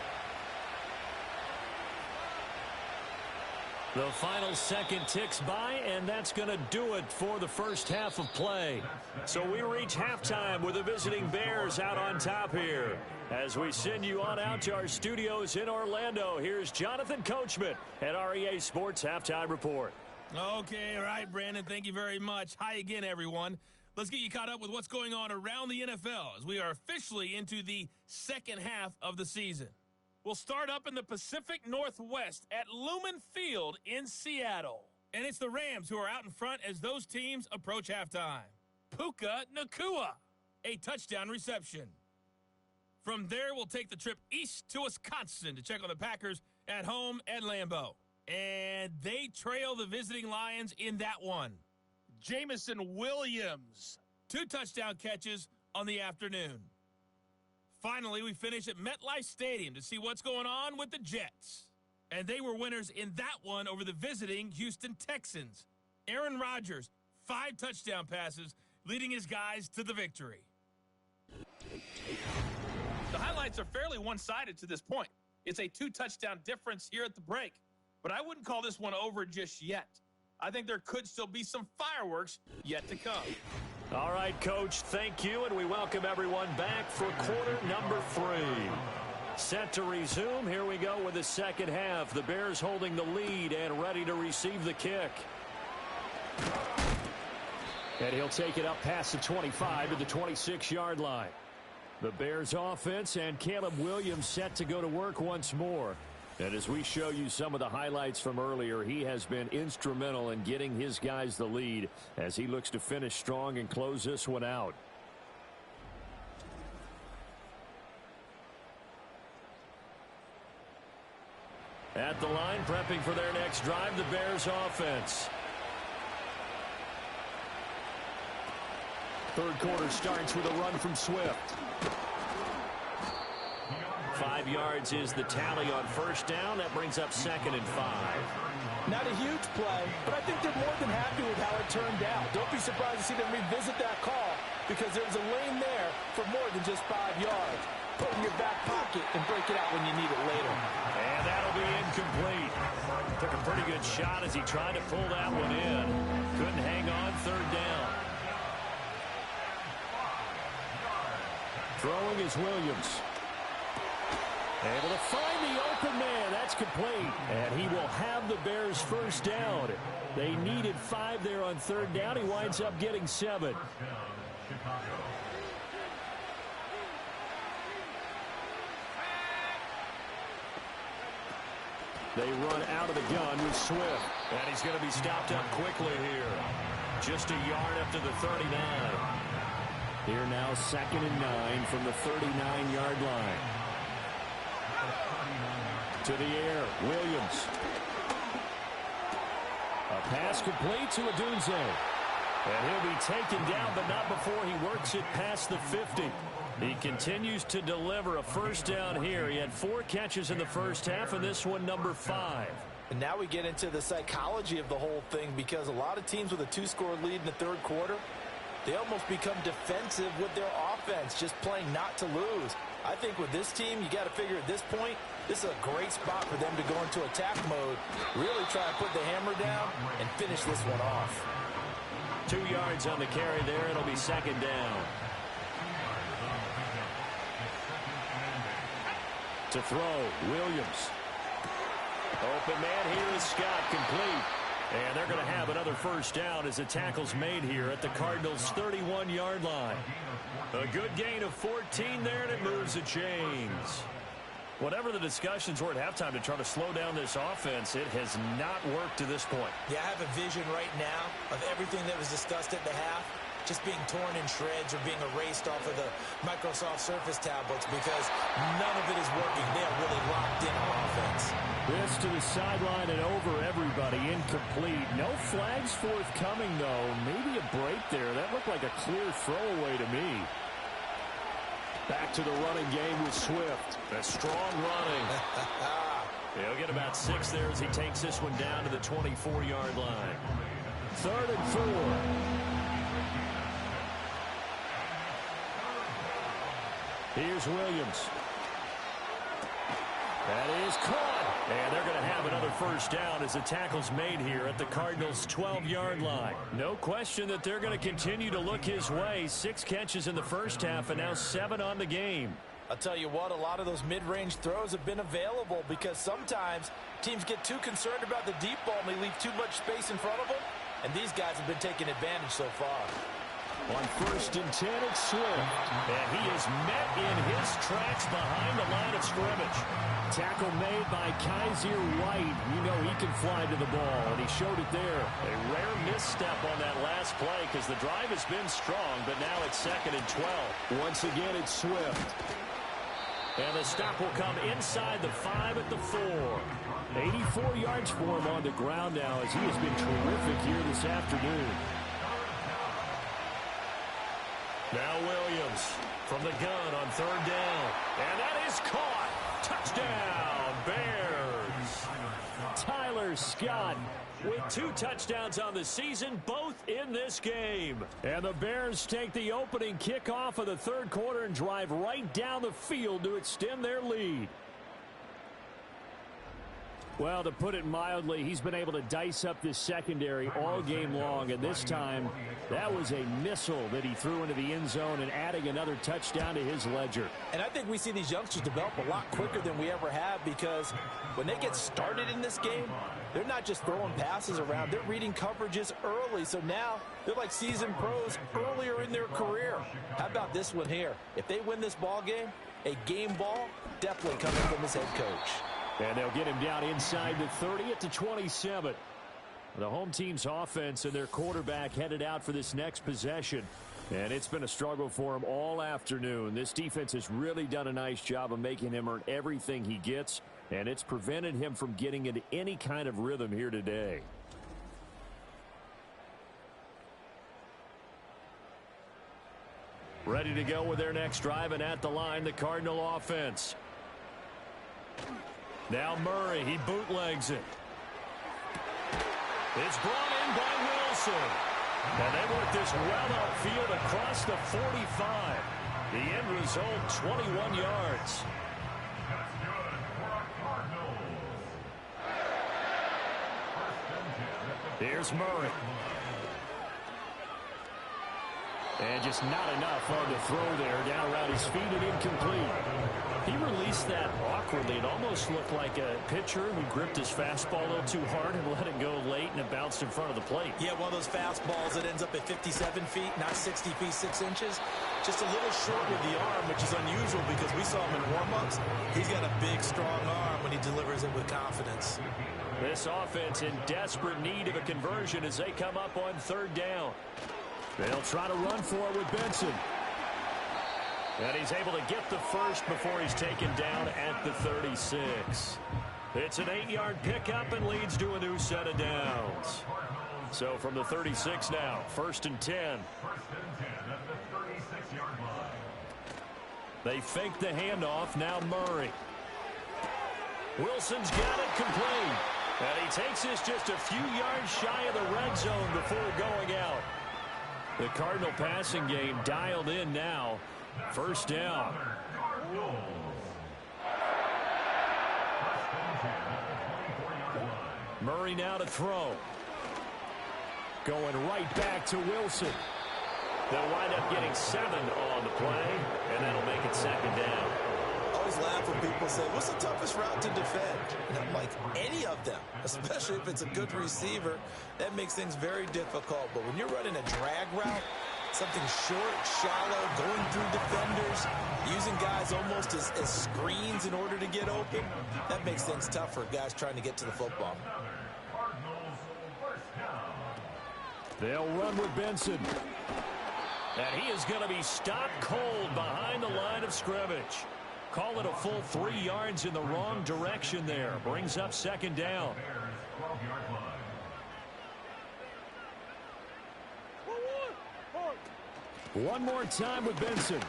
The final second ticks by, and that's going to do it for the first half of play. So we reach halftime with the visiting Bears out on top here. As we send you on out to our studios in Orlando, here's Jonathan Coachman at REA Sports Halftime Report. Okay, all right, Brandon, thank you very much. Hi again, everyone. Let's get you caught up with what's going on around the NFL as we are officially into the second half of the season. We'll start up in the Pacific Northwest at Lumen Field in Seattle. And it's the Rams who are out in front as those teams approach halftime. Puka Nacua, a touchdown reception. From there, we'll take the trip east to Wisconsin to check on the Packers at home at Lambeau. And they trail the visiting Lions in that one. Jamison Williams, 2 touchdown catches on the afternoon. Finally, we finish at MetLife Stadium to see what's going on with the Jets. And they were winners in that one over the visiting Houston Texans. Aaron Rodgers, 5 touchdown passes, leading his guys to the victory. The highlights are fairly one-sided to this point. It's a 2-touchdown difference here at the break. But I wouldn't call this one over just yet. I think there could still be some fireworks yet to come. All right, Coach, thank you, and we welcome everyone back for quarter number 3. Set to resume. Here we go with the second half. The Bears holding the lead and ready to receive the kick. And he'll take it up past the 25 to the 26-yard line. The Bears offense and Caleb Williams set to go to work once more. And as we show you some of the highlights from earlier, he has been instrumental in getting his guys the lead as he looks to finish strong and close this one out. At the line, prepping for their next drive, the Bears offense. Third quarter starts with a run from Swift. 5 yards is the tally on first down. That brings up 2nd and 5. Not a huge play, but I think they're more than happy with how it turned out. Don't be surprised to see them revisit that call because there's a lane there for more than just 5 yards. Put it in your back pocket and break it out when you need it later. And that'll be incomplete. Took a pretty good shot as he tried to pull that one in. Couldn't hang on, third down. Throwing is Williams. Able to find the open man. That's complete. And he will have the Bears first down. They needed 5 there on third down. He winds up getting 7. They run out of the gun with Swift. And he's going to be stopped up quickly here. Just a yard up to the 39. Here now 2nd and 9 from the 39-yard line. To the air, Williams. A pass complete to Odunze. And he'll be taken down, but not before he works it past the 50. He continues to deliver a first down here. He had 4 catches in the first half, and this one number 5. And now we get into the psychology of the whole thing because a lot of teams with a 2-score lead in the third quarter, they almost become defensive with their offense, just playing not to lose. I think with this team, you got to figure at this point, this is a great spot for them to go into attack mode, really try to put the hammer down and finish this one off. 2 yards on the carry there. It'll be 2nd down. To throw, Williams. Open man here is Scott, complete. And they're going to have another first down as the tackle's made here at the Cardinals' 31-yard line. A good gain of 14 there, and it moves the chains. Whatever the discussions were at halftime to try to slow down this offense, it has not worked to this point. Yeah, I have a vision right now of everything that was discussed at the half just being torn in shreds or being erased off of the Microsoft Surface tablets because none of it is working. They are really locked in on offense. This to the sideline and over everybody, incomplete. No flags forthcoming, though. Maybe a break there. That looked like a clear throwaway to me. Back to the running game with Swift. A strong running. He'll get about 6 there as he takes this one down to the 24-yard line. 3rd and 4. Here's Williams. That is caught. And they're going to have another first down as the tackle's made here at the Cardinals' 12-yard line. No question that they're going to continue to look his way. 6 catches in the first half and now 7 on the game. I'll tell you what, a lot of those mid-range throws have been available because sometimes teams get too concerned about the deep ball and they leave too much space in front of them. And these guys have been taking advantage so far. On 1st and 10, it's Swift. And he is met in his tracks behind the line of scrimmage. Tackle made by Kaiser White. You know he can fly to the ball, and he showed it there. A rare misstep on that last play because the drive has been strong, but now it's 2nd and 12. Once again, it's Swift. And the stop will come inside the 5 at the 4. 84 yards for him on the ground now as he has been terrific here this afternoon. Now Williams from the gun on 3rd down. And that is caught. Touchdown, Bears. Tyler Scott with 2 touchdowns on the season, both in this game. And the Bears take the opening kickoff of the 3rd quarter and drive right down the field to extend their lead. Well, to put it mildly, he's been able to dice up this secondary all game long, and this time that was a missile that he threw into the end zone and adding another touchdown to his ledger. And I think we see these youngsters develop a lot quicker than we ever have because when they get started in this game, they're not just throwing passes around, they're reading coverages early. So now they're like seasoned pros earlier in their career. How about this one here? If they win this ball game, a game ball definitely coming from his head coach. And they'll get him down inside the 30 at the 27. The home team's offense and their quarterback headed out for this next possession. And it's been a struggle for him all afternoon. This defense has really done a nice job of making him earn everything he gets. And it's prevented him from getting into any kind of rhythm here today. Ready to go with their next drive, and at the line, the Cardinal offense. Now Murray, he bootlegs it. It's brought in by Wilson. And they work this well upfield across the 45. The end result, 21 yards. Here's Murray. And just not enough on the throw there. Down around his feet and incomplete. He released that awkwardly. It almost looked like a pitcher who gripped his fastball a little too hard and let it go late, and it bounced in front of the plate. Yeah, one of those fastballs that ends up at 57 feet, not 60 feet, 6 inches. Just a little short with the arm, which is unusual because we saw him in warm-ups. He's got a big, strong arm when he delivers it with confidence. This offense in desperate need of a conversion as they come up on 3rd down. They'll try to run for it with Benson. And he's able to get the first before he's taken down at the 36. It's an 8-yard pickup and leads to a new set of downs. So from the 36 now, 1st and 10. They fake the handoff. Now Murray. Wilson's got it complete. And he takes this just a few yards shy of the red zone before going out. The Cardinal passing game dialed in now. 1st down. Murray now to throw. Going right back to Wilson. They'll wind up getting 7 on the play, and that'll make it 2nd down. I always laugh when people say, what's the toughest route to defend? And I'm like, any of them, especially if it's a good receiver. That makes things very difficult. But when you're running a drag route, something short, shallow, going through defenders, using guys almost as screens in order to get open, that makes things tough for guys trying to get to the football. They'll run with Benson. And he is going to be stopped cold behind the line of scrimmage. Call it a full 3 yards in the wrong direction there. Brings up 2nd down. One more time with Benson.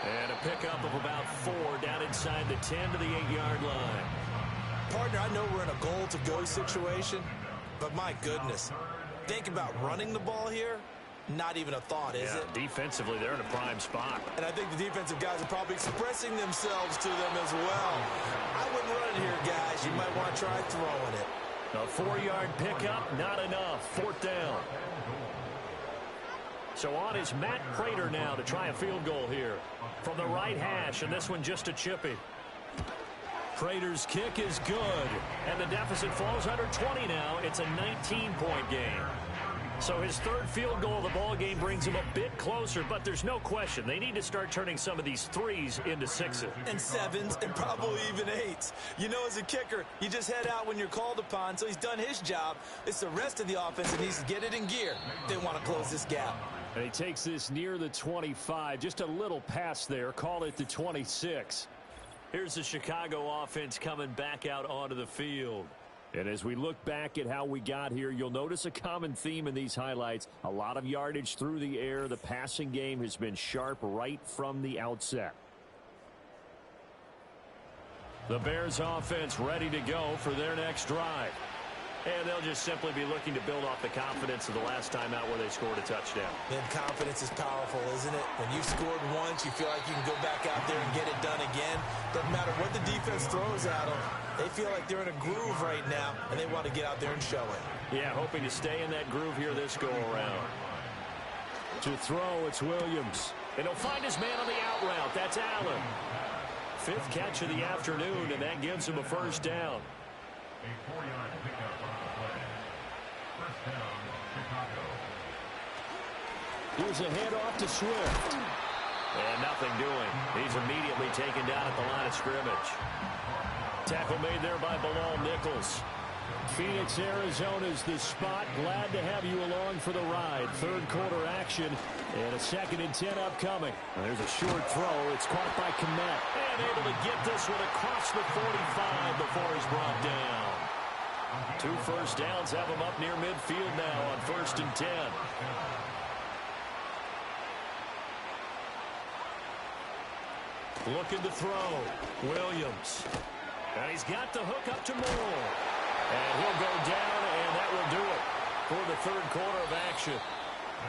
And a pickup of about 4 down inside the 10 to the 8-yard line. Partner, I know we're in a goal-to-go situation, but my goodness, think about running the ball here. Not even a thought, is it? Defensively, they're in a prime spot. And I think the defensive guys are probably expressing themselves to them as well. I wouldn't it here, guys. You might want to try throwing it. A 4-yard pickup, not enough. 4th down. So on is Matt Prater now to try a field goal here from the right hash, and this one just a chippy. Prater's kick is good, and the deficit falls under 20 now. It's a 19-point game. So his 3rd field goal of the ball game brings him a bit closer, but there's no question they need to start turning some of these 3s into 6s. And 7s, and probably even 8s. You know, as a kicker, you just head out when you're called upon, so he's done his job. It's the rest of the offense that needs to get it in gear. They want to close this gap. And he takes this near the 25. Just a little pass there. Call it the 26. Here's the Chicago offense coming back out onto the field. And as we look back at how we got here, you'll notice a common theme in these highlights. A lot of yardage through the air. The passing game has been sharp right from the outset. The Bears offense ready to go for their next drive. And they'll just simply be looking to build off the confidence of the last time out where they scored a touchdown. And confidence is powerful, isn't it? When you've scored once, you feel like you can go back out there and get it done again. Doesn't matter what the defense throws at them. They feel like they're in a groove right now, and they want to get out there and show it. Yeah, hoping to stay in that groove here this go-around. To throw, it's Williams. And he'll find his man on the out route. That's Allen. 5th catch of the afternoon, and that gives him a 1st down. A 4-yard pickup on the play. 1st down, Chicago. Here's a handoff to Swift. And nothing doing. He's immediately taken down at the line of scrimmage. Tackle made there by Bilal Nichols. Phoenix, Arizona's the spot. Glad to have you along for the ride. 3rd quarter action and a 2nd and 10 upcoming. And there's a short throw. It's caught by Kmet. And able to get this one across the 45 before he's brought down. 2 first downs have him up near midfield now on 1st and 10. Looking to throw. Williams. And he's got the hook up to Moore. And he'll go down, and that will do it for the 3rd quarter of action.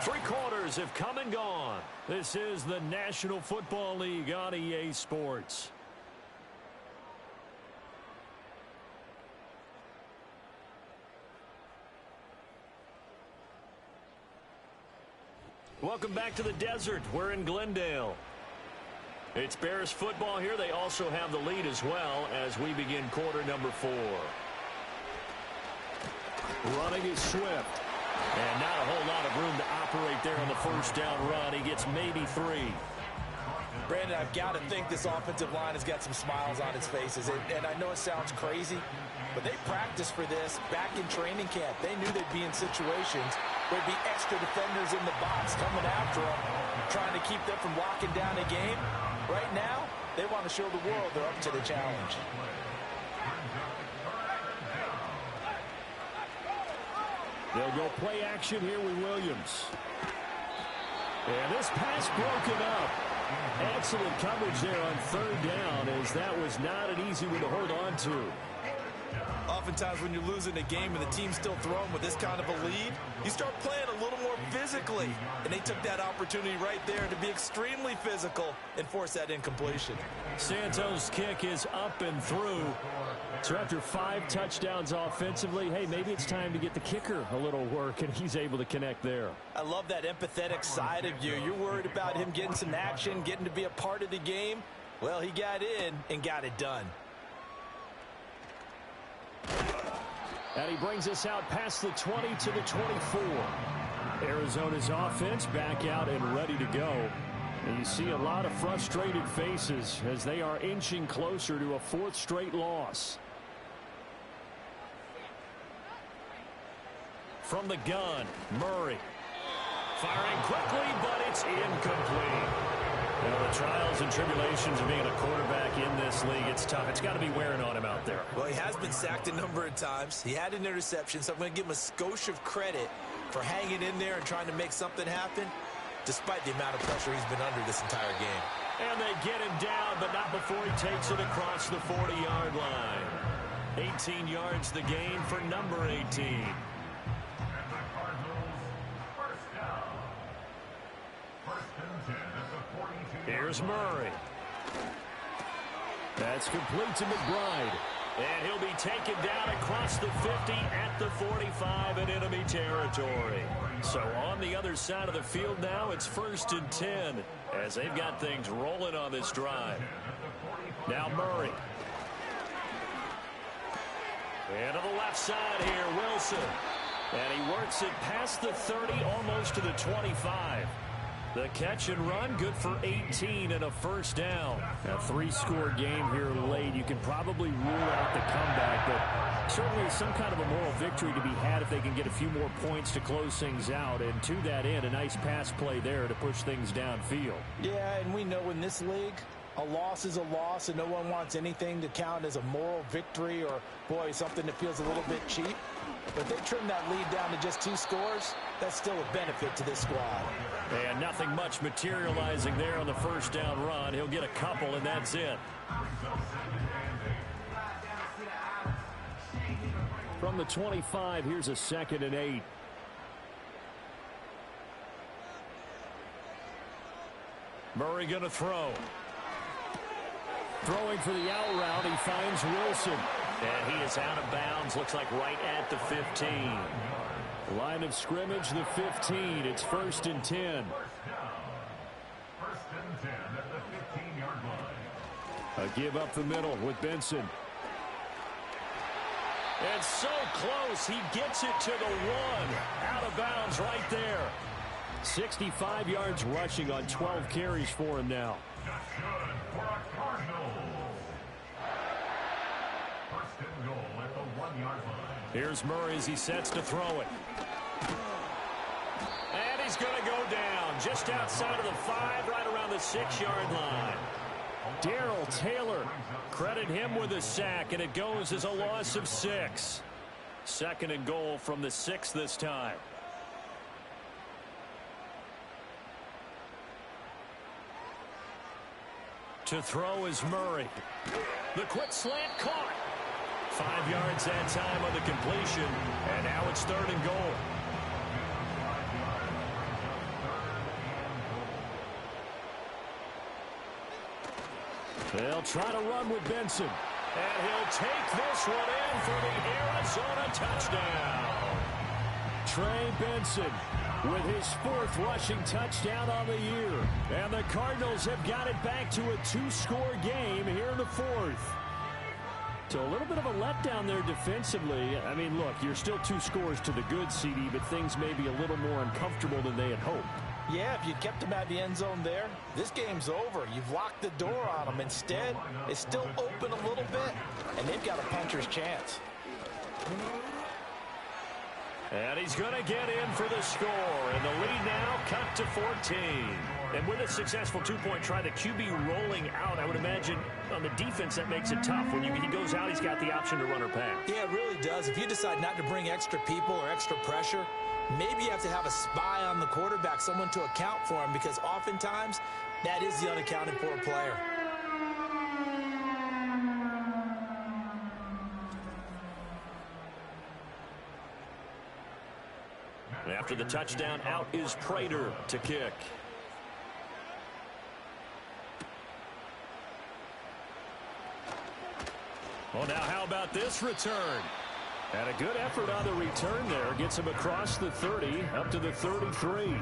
3 quarters have come and gone. This is the National Football League on EA Sports. Welcome back to the desert. We're in Glendale. It's Bears football here. They also have the lead as well as we begin quarter number 4. Running is Swift. And not a whole lot of room to operate there on the 1st down run. He gets maybe 3. Brandon, I've got to think this offensive line has got some smiles on its faces. And I know it sounds crazy, but they practiced for this back in training camp. They knew they'd be in situations where there'd be extra defenders in the box coming after them, trying to keep them from locking down a game. Right now, they want to show the world they're up to the challenge. They'll go play action here with Williams. And this pass broken up. Excellent coverage there on 3rd down, as that was not an easy one to hold on to. Oftentimes when you're losing a game and the team's still throwing with this kind of a lead, you start playing a little more physically. And they took that opportunity right there to be extremely physical and force that incompletion. Santos' kick is up and through. So after 5 touchdowns offensively, hey, maybe it's time to get the kicker a little work, and he's able to connect there. I love that empathetic side of you. You're worried about him getting some action, getting to be a part of the game. Well, he got in and got it done. And he brings us out past the 20 to the 24. Arizona's offense back out and ready to go. And you see a lot of frustrated faces as they are inching closer to a 4th straight loss. From the gun, Murray. Firing quickly, but it's incomplete. You know, the trials and tribulations of being a quarterback in this league, it's tough. It's got to be wearing on him out there. Well, he has been sacked a number of times. He had an interception, so I'm going to give him a skosh of credit for hanging in there and trying to make something happen, despite the amount of pressure he's been under this entire game. And they get him down, but not before he takes it across the 40-yard line. 18 yards the gain for number 18. Here's Murray. That's complete to McBride. And he'll be taken down across the 50 at the 45 in enemy territory. So on the other side of the field now, it's 1st and 10 as they've got things rolling on this drive. Now Murray. And to the left side here, Wilson. And he works it past the 30, almost to the 25. The catch and run, good for 18 and a first down. A 3-score game here late. You can probably rule out the comeback, but certainly some kind of a moral victory to be had if they can get a few more points to close things out. And to that end, a nice pass play there to push things downfield. Yeah, and we know in this league, a loss is a loss, and no one wants anything to count as a moral victory or, boy, something that feels a little bit cheap. But they trim that lead down to just 2 scores. That's still a benefit to this squad. And nothing much materializing there on the first down run. He'll get a couple, and that's it. From the 25, here's a 2nd and 8. Murray going to throw. Throwing for the out route, he finds Wilson. And he is out of bounds, looks like right at the 15. Line of scrimmage, the 15. It's 1st and 10. First and 10 at the 15-yard line. A give up the middle with Benson. And so close, he gets it to the 1. Out of bounds right there. 65 yards rushing on 12 carries for him now. That's good for a Cardinals. First and goal at the 1-yard line. Here's Murray as he sets to throw it. And he's going to go down just outside of the 5, right around the 6-yard line. Darrell Taylor, credit him with a sack, and it goes as a loss of 6. 2nd and goal from the 6 this time. To throw is Murray. The quick slant caught. 5 yards that time on the completion, and now it's 3rd and goal. They'll try to run with Benson. And he'll take this one in for the Arizona touchdown. Trey Benson with his 4th rushing touchdown on the year. And the Cardinals have got it back to a 2-score game here in the 4th. So a little bit of a letdown there defensively. I mean, look, you're still 2 scores to the good, CD, but things may be a little more uncomfortable than they had hoped. Yeah, if you kept them at the end zone there, this game's over. You've locked the door on them. Instead, it's still open a little bit, and they've got a puncher's chance. And he's going to get in for the score, and the lead now cut to 14. And with a successful 2-point try, the QB rolling out, I would imagine on the defense that makes it tough. When he goes out, he's got the option to run or pass. Yeah, it really does. If you decide not to bring extra people or extra pressure, maybe you have to have a spy on the quarterback, someone to account for him, because oftentimes that is the unaccounted for player. After the touchdown, out is Prater to kick. Well, now how about this return? And a good effort on the return there. Gets him across the 30, up to the 33.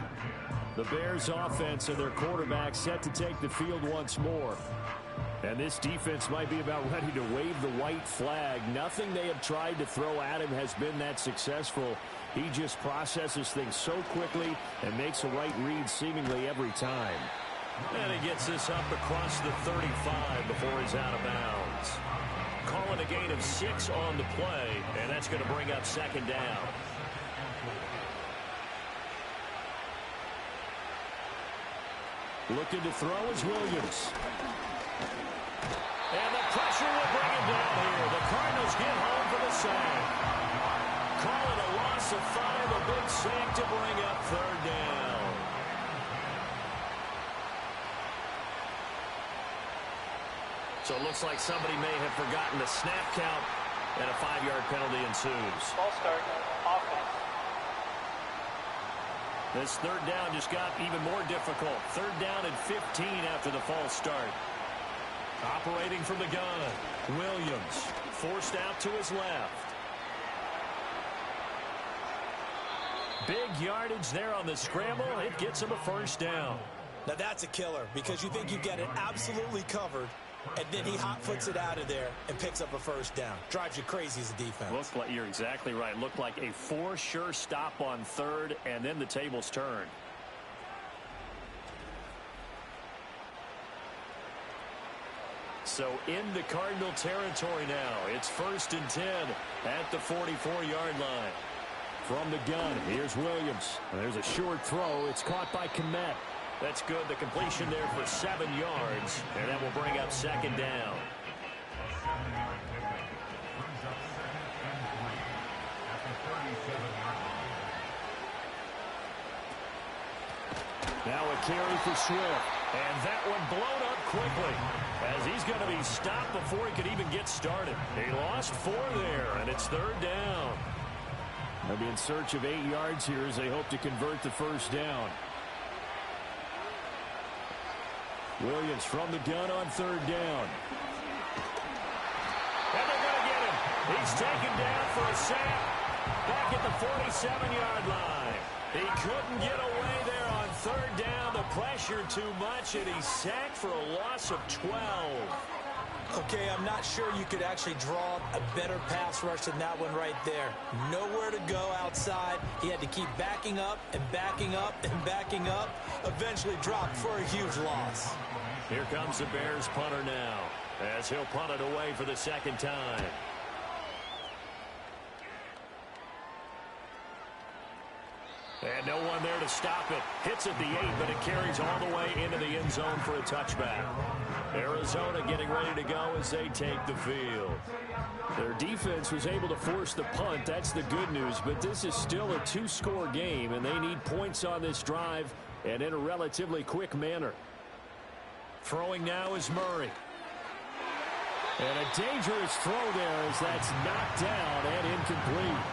The Bears offense and their quarterback set to take the field once more. And this defense might be about ready to wave the white flag. Nothing they have tried to throw at him has been that successful. He just processes things so quickly and makes a right read seemingly every time. And he gets this up across the 35 before he's out of bounds. Calling a gain of 6 on the play, and that's going to bring up 2nd down. Looking to throw is Williams. And the pressure will bring him down here. The Cardinals get home for the sack. Call it a loss of 5, a big sack to bring up 3rd down. So it looks like somebody may have forgotten the snap count, and a 5-yard penalty ensues. Ball start, offense. This 3rd down just got even more difficult. 3rd down and 15 after the false start. Operating from the gun, Williams forced out to his left. Big yardage there on the scramble. It gets him a first down. Now that's a killer because you think you've got it absolutely covered, and then he hot-foots it out of there and picks up a first down. Drives you crazy as a defense. Looks like you're exactly right. Looked like a for sure stop on third, and then the tables turned. So into Cardinal territory now. It's 1st and 10 at the 44-yard line. From the gun, here's Williams. There's a short throw. It's caught by Kmet. That's good. The completion there for 7 yards. And that will bring up 2nd down. Now a carry for Swift. And that one blown up quickly as he's going to be stopped before he could even get started. He lost 4 there, and it's 3rd down. They'll be in search of 8 yards here as they hope to convert the first down. Williams from the gun on 3rd down. And they're going to get him. He's taken down for a sack back at the 47-yard line. He couldn't get away there on 3rd down. The pressure too much, and he's sacked for a loss of 12. Okay, I'm not sure you could actually draw a better pass rush than that one right there. Nowhere to go outside. He had to keep backing up and backing up and backing up. Eventually dropped for a huge loss. Here comes the Bears punter now as he'll punt it away for the 2nd time. And no one there to stop it. Hits at the 8, but it carries all the way into the end zone for a touchback. Arizona getting ready to go as they take the field. Their defense was able to force the punt. That's the good news, but this is still a 2-score game, and they need points on this drive and in a relatively quick manner. Throwing now is Murray. And a dangerous throw there as that's knocked down and incomplete.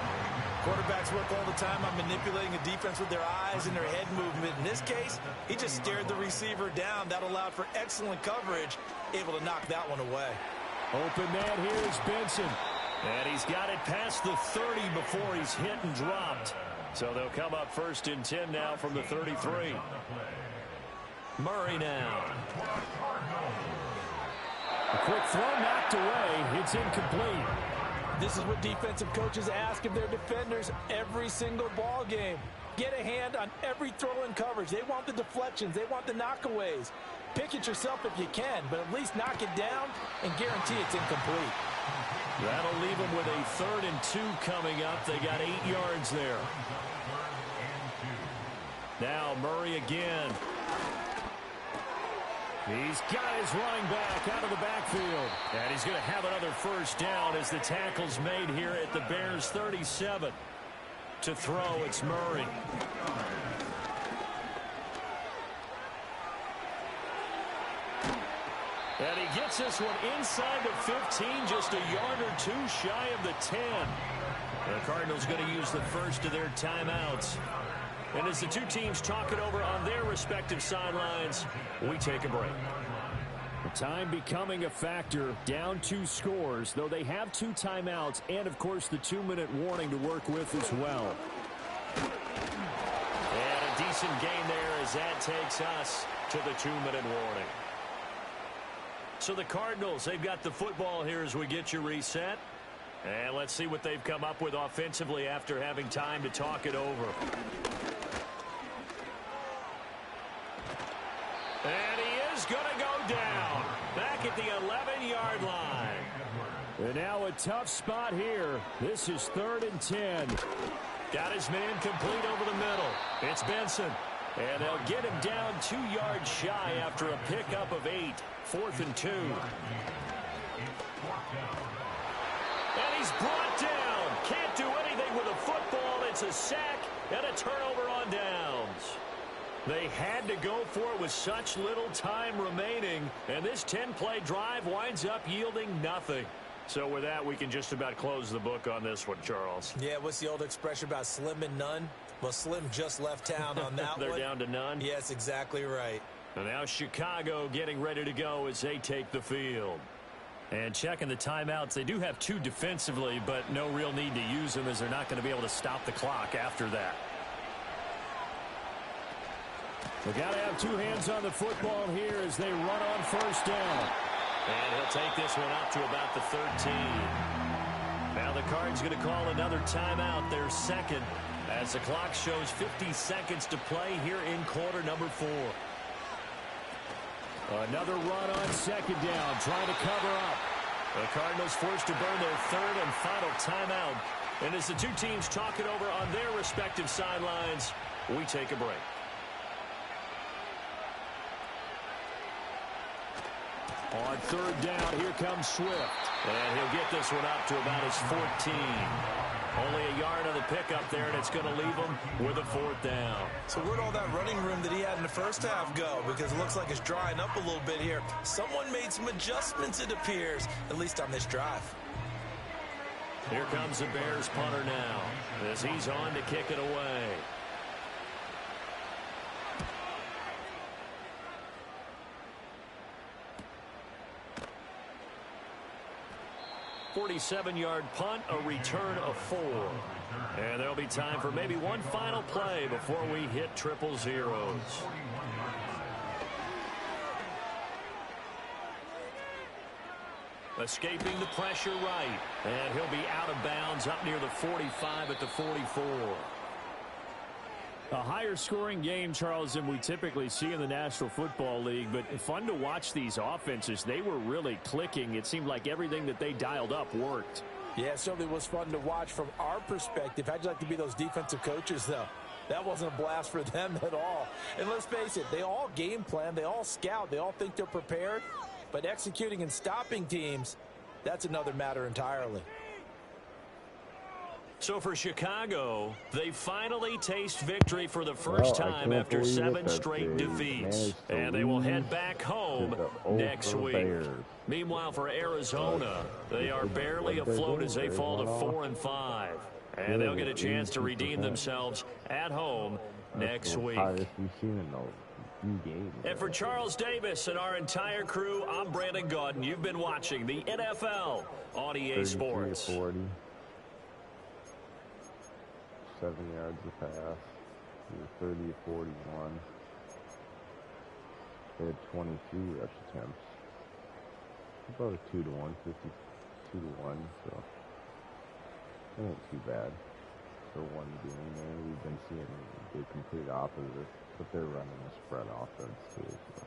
Quarterbacks work all the time on manipulating a defense with their eyes and their head movement. In this case, he just stared the receiver down. That allowed for excellent coverage, able to knock that one away. Open man here is Benson. And he's got it past the 30 before he's hit and dropped. So they'll come up 1st and 10 now from the 33. Murray now. A quick throw knocked away. It's incomplete. This is what defensive coaches ask of their defenders every single ball game. Get a hand on every throw in coverage. They want the deflections. They want the knockaways. Pick it yourself if you can, but at least knock it down and guarantee it's incomplete. That'll leave them with a 3rd and 2 coming up. They got 8 yards there. Now Murray again. He's got his running back out of the backfield. And he's going to have another first down as the tackle's made here at the Bears 37. To throw, it's Murray. And he gets this one inside the 15, just a yard or 2 shy of the 10. The Cardinals going to use the first of their timeouts. And as the two teams talk it over on their respective sidelines, we take a break. The time becoming a factor, down 2 scores, though they have 2 timeouts and, of course, the 2-minute warning to work with as well. And a decent gain there as that takes us to the 2-minute warning. So the Cardinals, they've got the football here as we get you reset. And let's see what they've come up with offensively after having time to talk it over. And he is going to go down back at the 11-yard line. And now a tough spot here. This is 3rd and 10. Got his man complete over the middle. It's Benson. And they'll get him down 2 yards shy after a pickup of 8. 4th and 2. And he's brought down. Can't do anything with a football. It's a sack and a turnover on downs. They had to go for it with such little time remaining, and this 10-play drive winds up yielding nothing. So with that, we can just about close the book on this one, Charles. Yeah, what's the old expression about slim and none? Well, Slim just left town on that They're one. down to none? Yes, exactly right. And now Chicago getting ready to go as they take the field. And checking the timeouts, they do have 2 defensively, but no real need to use them as they're not going to be able to stop the clock after that. They got to have 2 hands on the football here as they run on first down. And he'll take this one up to about the 13. Now the Cards going to call another timeout, their second, as the clock shows 50 seconds to play here in quarter number 4. Another run on second down, trying to cover up. The Cardinals forced to burn their 3rd and final timeout. And as the 2 teams talk it over on their respective sidelines, we take a break. On third down, here comes Swift. And he'll get this one up to about his 14. Only a yard on the pickup there, and it's going to leave him with a 4th down. So where'd all that running room that he had in the first half go? Because it looks like it's drying up a little bit here. Someone made some adjustments, it appears, at least on this drive. Here comes the Bears punter now as he's on to kick it away. .47-yard punt, a return of 4. And there'll be time for maybe one final play before we hit triple zeros. Escaping the pressure right. And he'll be out of bounds up near the 45 at the 44. A higher scoring game, Charles, than we typically see in the National Football League, but fun to watch these offenses. They were really clicking. It seemed like everything that they dialed up worked. Yeah, it certainly was fun to watch from our perspective. How'd you like to be those defensive coaches, though? That wasn't a blast for them at all. And let's face it, they all game plan, they all scout, they all think they're prepared, but executing and stopping teams, that's another matter entirely. So for Chicago, they finally taste victory for the first time after 7 straight defeats. And they will head back home next week. Meanwhile, for Arizona, they are barely afloat as they fall to 4-5. And they'll get a chance to redeem themselves at home next week. And for Charles Davis and our entire crew, I'm Brandon Gaudin. You've been watching the NFL on EA Sports. 7 yards a pass. He was 30 to 41. They had 23 rush attempts. About a 2-to-1, 52-to-1, so it ain't too bad for one game there. We've been seeing the complete opposite, but they're running a spread offense too. So.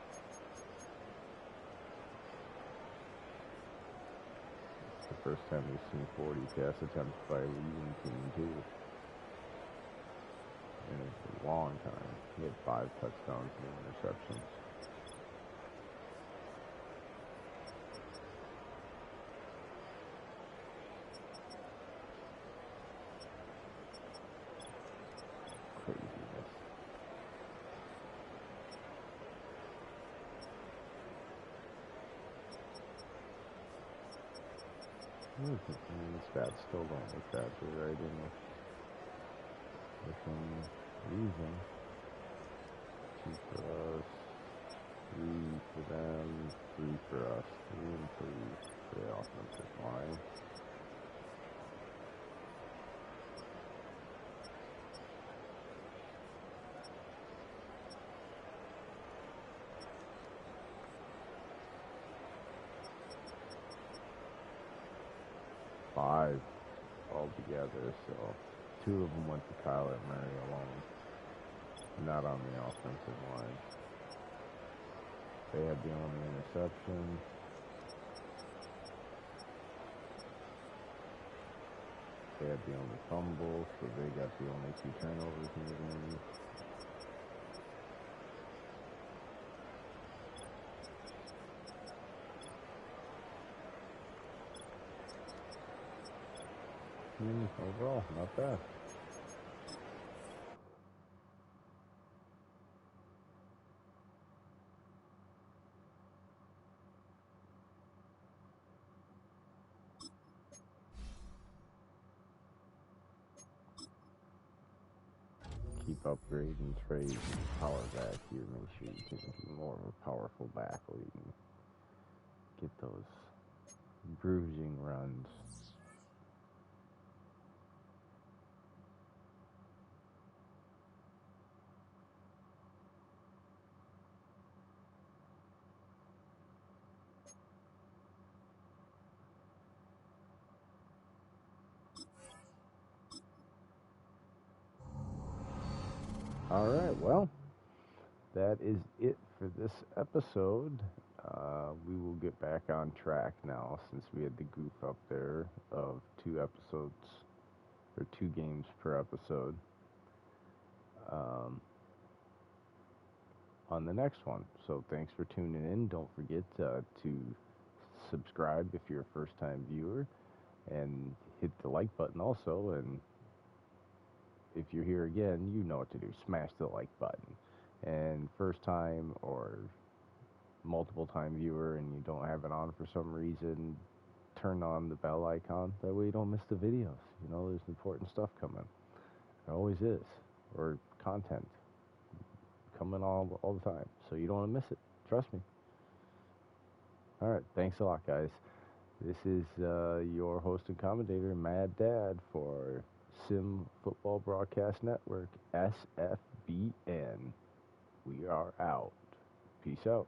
It's the first time we've seen 40 pass attempts by a leading team too. In a long time. He had 5 touchdowns and interceptions. Craziness. These bats still don't look that good, right? Within reason. 2 for us, 3 for them, 3 for us, 3 and 3 for the offensive line. Five altogether, so 2 of them went to Kyler Murray alone. Not on the offensive line. They had the only interception. They had the only fumble, so they got the only 2 turnovers in the game. Overall, not bad. Keep upgrading trades and power back here. Make sure you can be more of a powerful back where you can get those bruising runs. All right, well, that is it for this episode. We will get back on track now since we had the goof up there of 2 episodes or 2 games per episode on the next one. So thanks for tuning in. Don't forget to subscribe if you're a first-time viewer, and hit the like button also. And if you're here again, you know what to do. Smash the like button. And first time or multiple time viewer and you don't have it on for some reason, turn on the bell icon. That way you don't miss the videos. You know, there's important stuff coming. There always is. Or content coming all the time. So you don't want to miss it. Trust me. All right. Thanks a lot, guys. This is your host and commentator, Mad Dad, for Sim Football Broadcast Network, SFBN. We are out. Peace out.